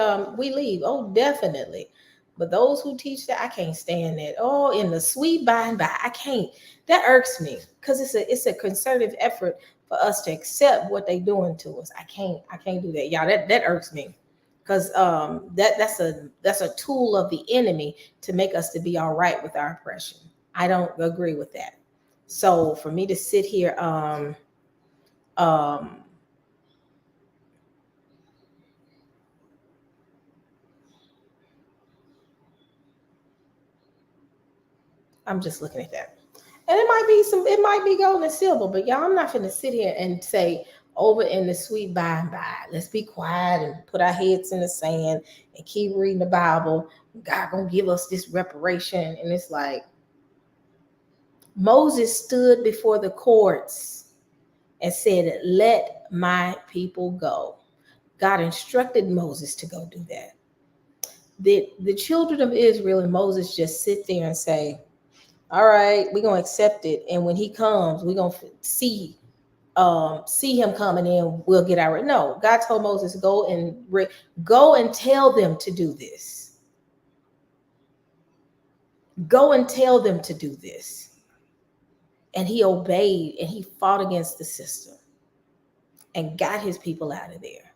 leave. Oh, definitely. But those who teach that, I can't stand that. Oh, in the sweet by and by, I can't. That irks me, because it's a concerted effort for us to accept what they doing to us. I can't do that, y'all. That irks me, because that's a tool of the enemy to make us to be all right with our oppression. I don't agree with that. So for me to sit here, I'm just looking at that. And it might be gold and silver, but y'all, I'm not gonna sit here and say over in the sweet by and by. Let's be quiet and put our heads in the sand and keep reading the Bible. God gonna give us this reparation. And it's like, Moses stood before the courts and said, let my people go. God instructed Moses to go do that. The children of Israel and Moses just sit there and say, all right, we're going to accept it. And when he comes, we're going to see him coming in, we'll get our, no, God told Moses, go and tell them to do this. Go and tell them to do this. And he obeyed and he fought against the system and got his people out of there.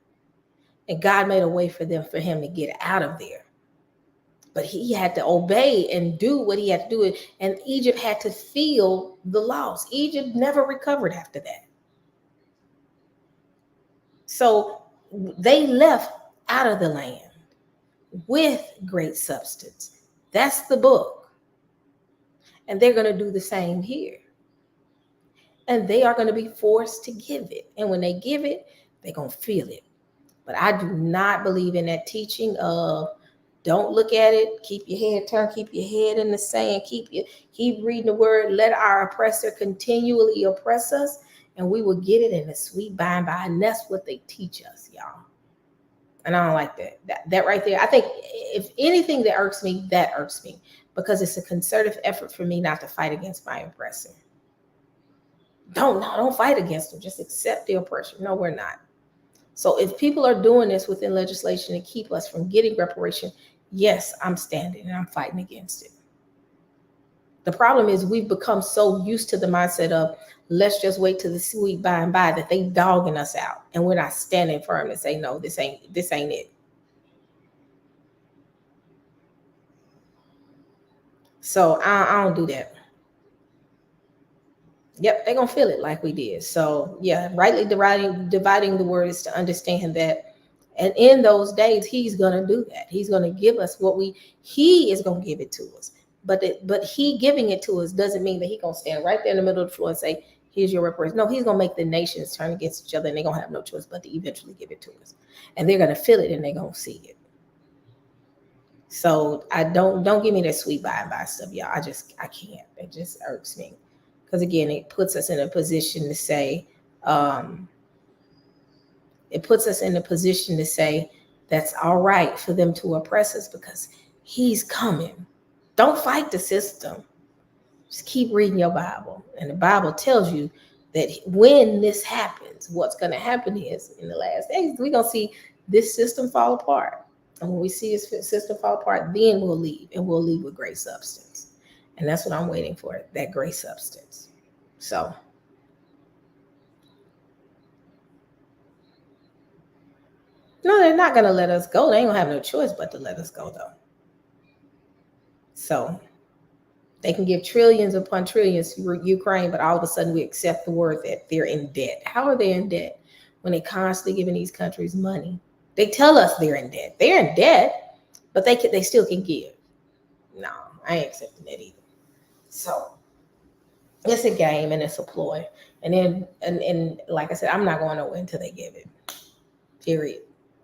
And God made a way for him to get out of there. But he had to obey and do what he had to do. And Egypt had to feel the loss. Egypt never recovered after that. So they left out of the land with great substance. That's the book. And they're going to do the same here. And they are going to be forced to give it. And when they give it, they're going to feel it. But I do not believe in that teaching of don't look at it, keep your head turned, keep your head in the sand, keep reading the word, let our oppressor continually oppress us, and we will get it in the sweet by and by. And that's what they teach us, y'all. And I don't like that. That right there. I think if anything that irks me, because it's a concerted effort for me not to fight against my oppressor. Don't fight against them. Just accept the oppression. No, we're not. So if people are doing this within legislation to keep us from getting reparation, yes, I'm standing and I'm fighting against it. The problem is we've become so used to the mindset of let's just wait till the sweet by and by that they dogging us out, and we're not standing firm to say no, this ain't it. So I don't do that. Yep, they're gonna feel it like we did. So yeah, rightly dividing the word is to understand that. And in those days, he's gonna do that. He's gonna give us he is gonna give it to us. But he giving it to us doesn't mean that he's gonna stand right there in the middle of the floor and say, here's your reparation. No, he's gonna make the nations turn against each other, and they're gonna have no choice but to eventually give it to us. And they're gonna feel it and they're gonna see it. So I don't give me that sweet by and by stuff, y'all. I can't. It just irks me. Because again, it puts us in a position to say, that's all right for them to oppress us because he's coming. Don't fight the system. Just keep reading your Bible. And the Bible tells you that when this happens, what's going to happen is in the last days, we're going to see this system fall apart. And when we see this system fall apart, then we'll leave, and we'll leave with great substance. And that's what I'm waiting for, that great substance. So no, they're not going to let us go. They ain't going to have no choice but to let us go, though. So they can give trillions upon trillions to Ukraine, but all of a sudden we accept the word that they're in debt. How are they in debt when they constantly giving these countries money? They tell us they're in debt. They're in debt, but they still can give. No, I ain't accepting that either. So it's a game and it's a ploy. And then, and like I said, I'm not going nowhere until they give it. Period.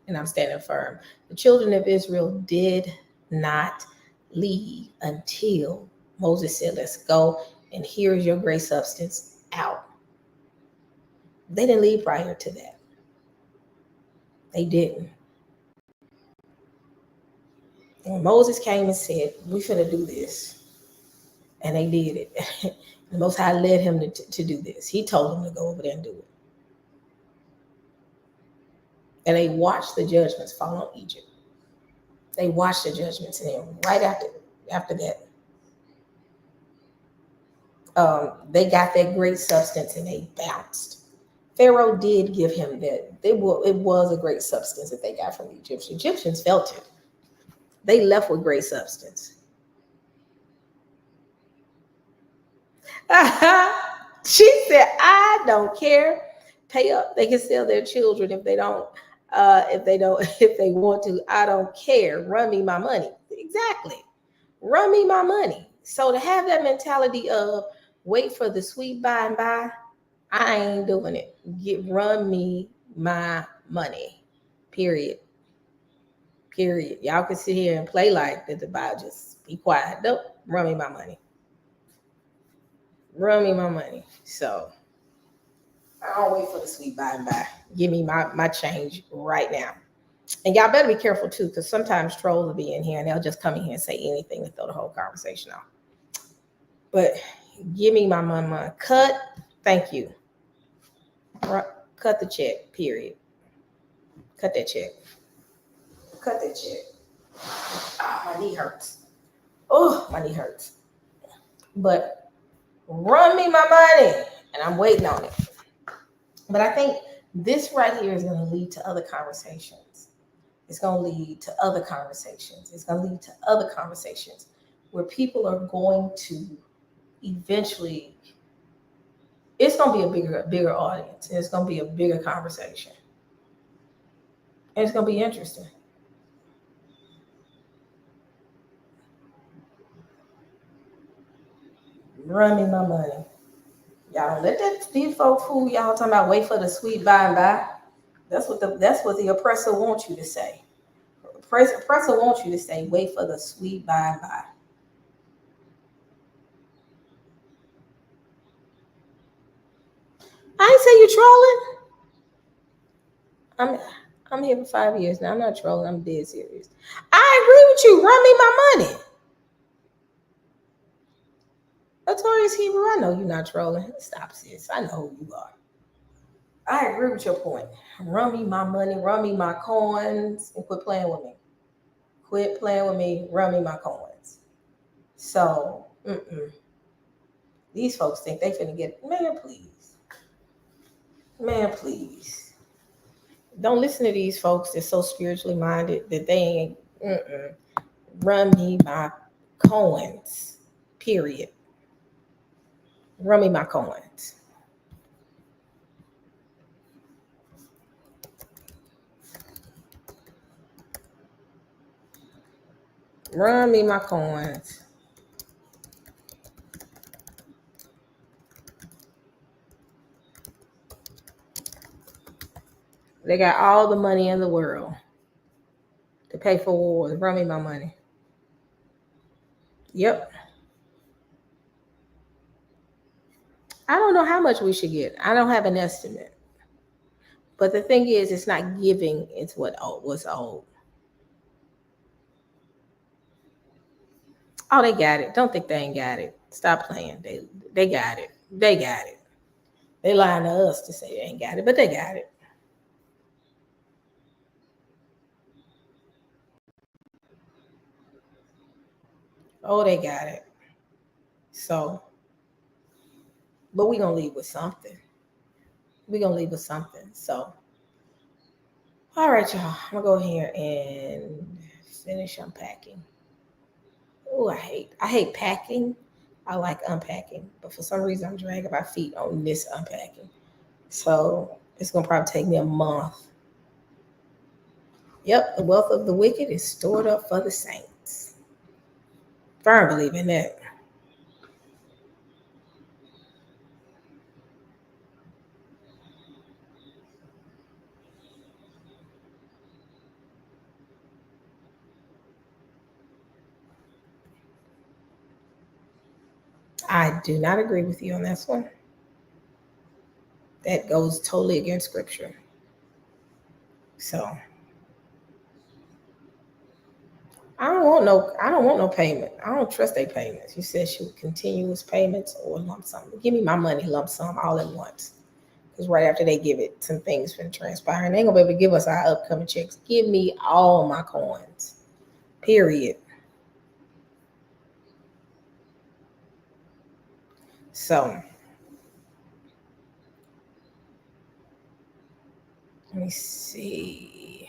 And I'm standing firm. The children of Israel did not leave until Moses said, let's go, and here's your great substance out. They didn't leave prior to that. They didn't. And when Moses came and said, we finna do this, and they did it. The Most High led him to do this. He told them to go over there and do it. And they watched the judgments fall on Egypt. They watched the judgments, and then right after that, they got that great substance and they bounced. Pharaoh did give him that. It was a great substance that they got from the Egyptians. Egyptians felt it. They left with great substance. She said, I don't care. Pay up. They can sell their children if they want to. I don't care. Run me my money. Exactly. Run me my money. So to have that mentality of wait for the sweet by and by, I ain't doing it. Run me my money. Period. Y'all can sit here and play like that the Bible, just be quiet. Nope. Run me my money. Run me my money. So I don't wait for the sweet by and by. Give me my change right now. And y'all better be careful too, because sometimes trolls will be in here and they'll just come in here and say anything and throw the whole conversation off. But give me my money. Cut. Thank you. Cut the check, period. Cut that check. Cut that check. Ah, my knee hurts. Oh, my knee hurts. But run me my money. And I'm waiting on it. But I think this right here is going to lead to other conversations. It's going to lead to other conversations. It's going to lead to other conversations where people are going to eventually, it's going to be a bigger audience. And it's going to be a bigger conversation. And it's going to be interesting. Run me my money. Y'all don't let these folks fool y'all talking about wait for the sweet by and by. That's what the oppressor wants you to say. Oppressor wants you to say wait for the sweet by and by. I ain't say you trolling. I'm here for 5 years now. I'm not trolling. I'm dead serious. I agree with you. Run me my money. Notorious Hebrew, I know you're not trolling. Stop, sis. I know who you are. I agree with your point. Run me my money. Run me my coins. And quit playing with me. Quit playing with me. Run me my coins. So, these folks think they finna get it. Man, please. Man, please. Don't listen to these folks that's so spiritually minded that they ain't. Run me my coins. Period. Run me my coins. Run me my coins. They got all the money in the world to pay for wars. Run me my money. Yep. I don't know how much we should get. I don't have an estimate. But the thing is, it's not giving, it's what's owed. Oh, they got it. Don't think they ain't got it. Stop playing. They got it. They got it. They lying to us to say they ain't got it, but they got it. Oh, they got it. So, but we're going to leave with something. We're going to leave with something. So, all right, y'all. I'm going to go here and finish unpacking. Oh, I hate packing. I like unpacking. But for some reason, I'm dragging my feet on this unpacking. So, it's going to probably take me a month. Yep, the wealth of the wicked is stored up for the saints. Firm believe in that. I do not agree with you on this one. That goes totally against scripture. So I don't want no payment. I don't trust their payments. You said she would continuous payments or lump sum. Give me my money lump sum all at once. Because right after they give it, some things finna transpire. And they ain't gonna be able to give us our upcoming checks. Give me all my coins. Period. So let me see.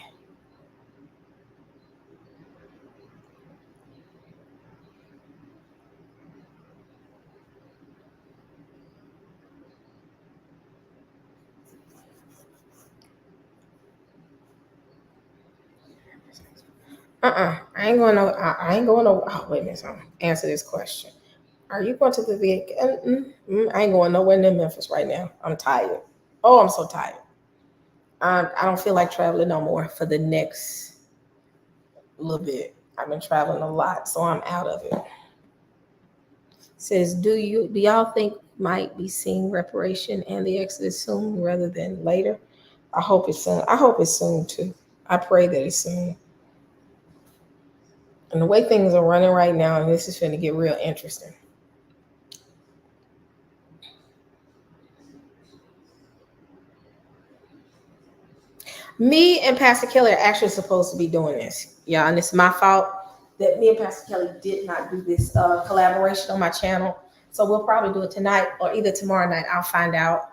I ain't going no. I ain't going no. Oh, wait a minute. So answer this question. Are you going to the Vic? I ain't going nowhere near Memphis right now. I'm tired. Oh, I'm so tired. I don't feel like traveling no more for the next little bit. I've been traveling a lot, so I'm out of it. Says, do y'all think might be seeing reparation and the Exodus soon rather than later. I hope it's soon. I hope it's soon too. I pray that it's soon. And the way things are running right now, this is going to get real interesting. Me and Pastor Kelly are actually supposed to be doing this. Yeah, and it's my fault that me and Pastor Kelly did not do this collaboration on my channel. So we'll probably do it tonight or either tomorrow night. I'll find out.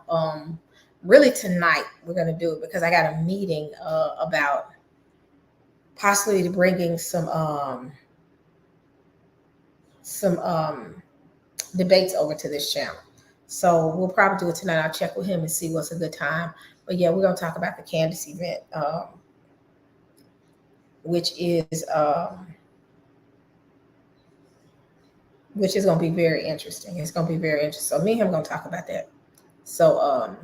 Really tonight we're going to do it because I got a meeting about possibly bringing some debates over to this channel. So we'll probably do it tonight. I'll check with him and see what's a good time. But yeah, we're going to talk about the Candace event, which is going to be very interesting. It's going to be very interesting. So me and him are going to talk about that. So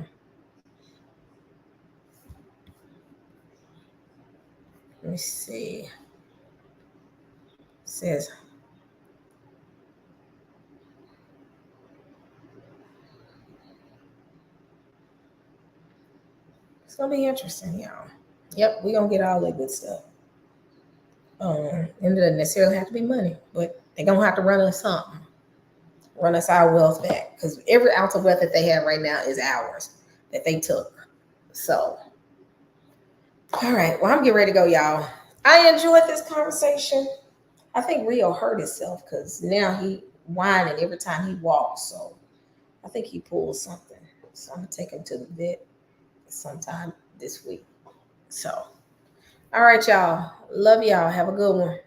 let me see. It says it's going to be interesting, y'all. Yep, we're going to get all that good stuff. And it doesn't necessarily have to be money, but they're going to have to run us something. Run us our wealth back. Because every ounce of wealth that they have right now is ours that they took. So, all right. Well, I'm getting ready to go, y'all. I enjoyed this conversation. I think Rio hurt himself because now he whining every time he walks. So I think he pulled something. So I'm going to take him to the vet sometime this week. So, all right, y'all. Love y'all. Have a good one.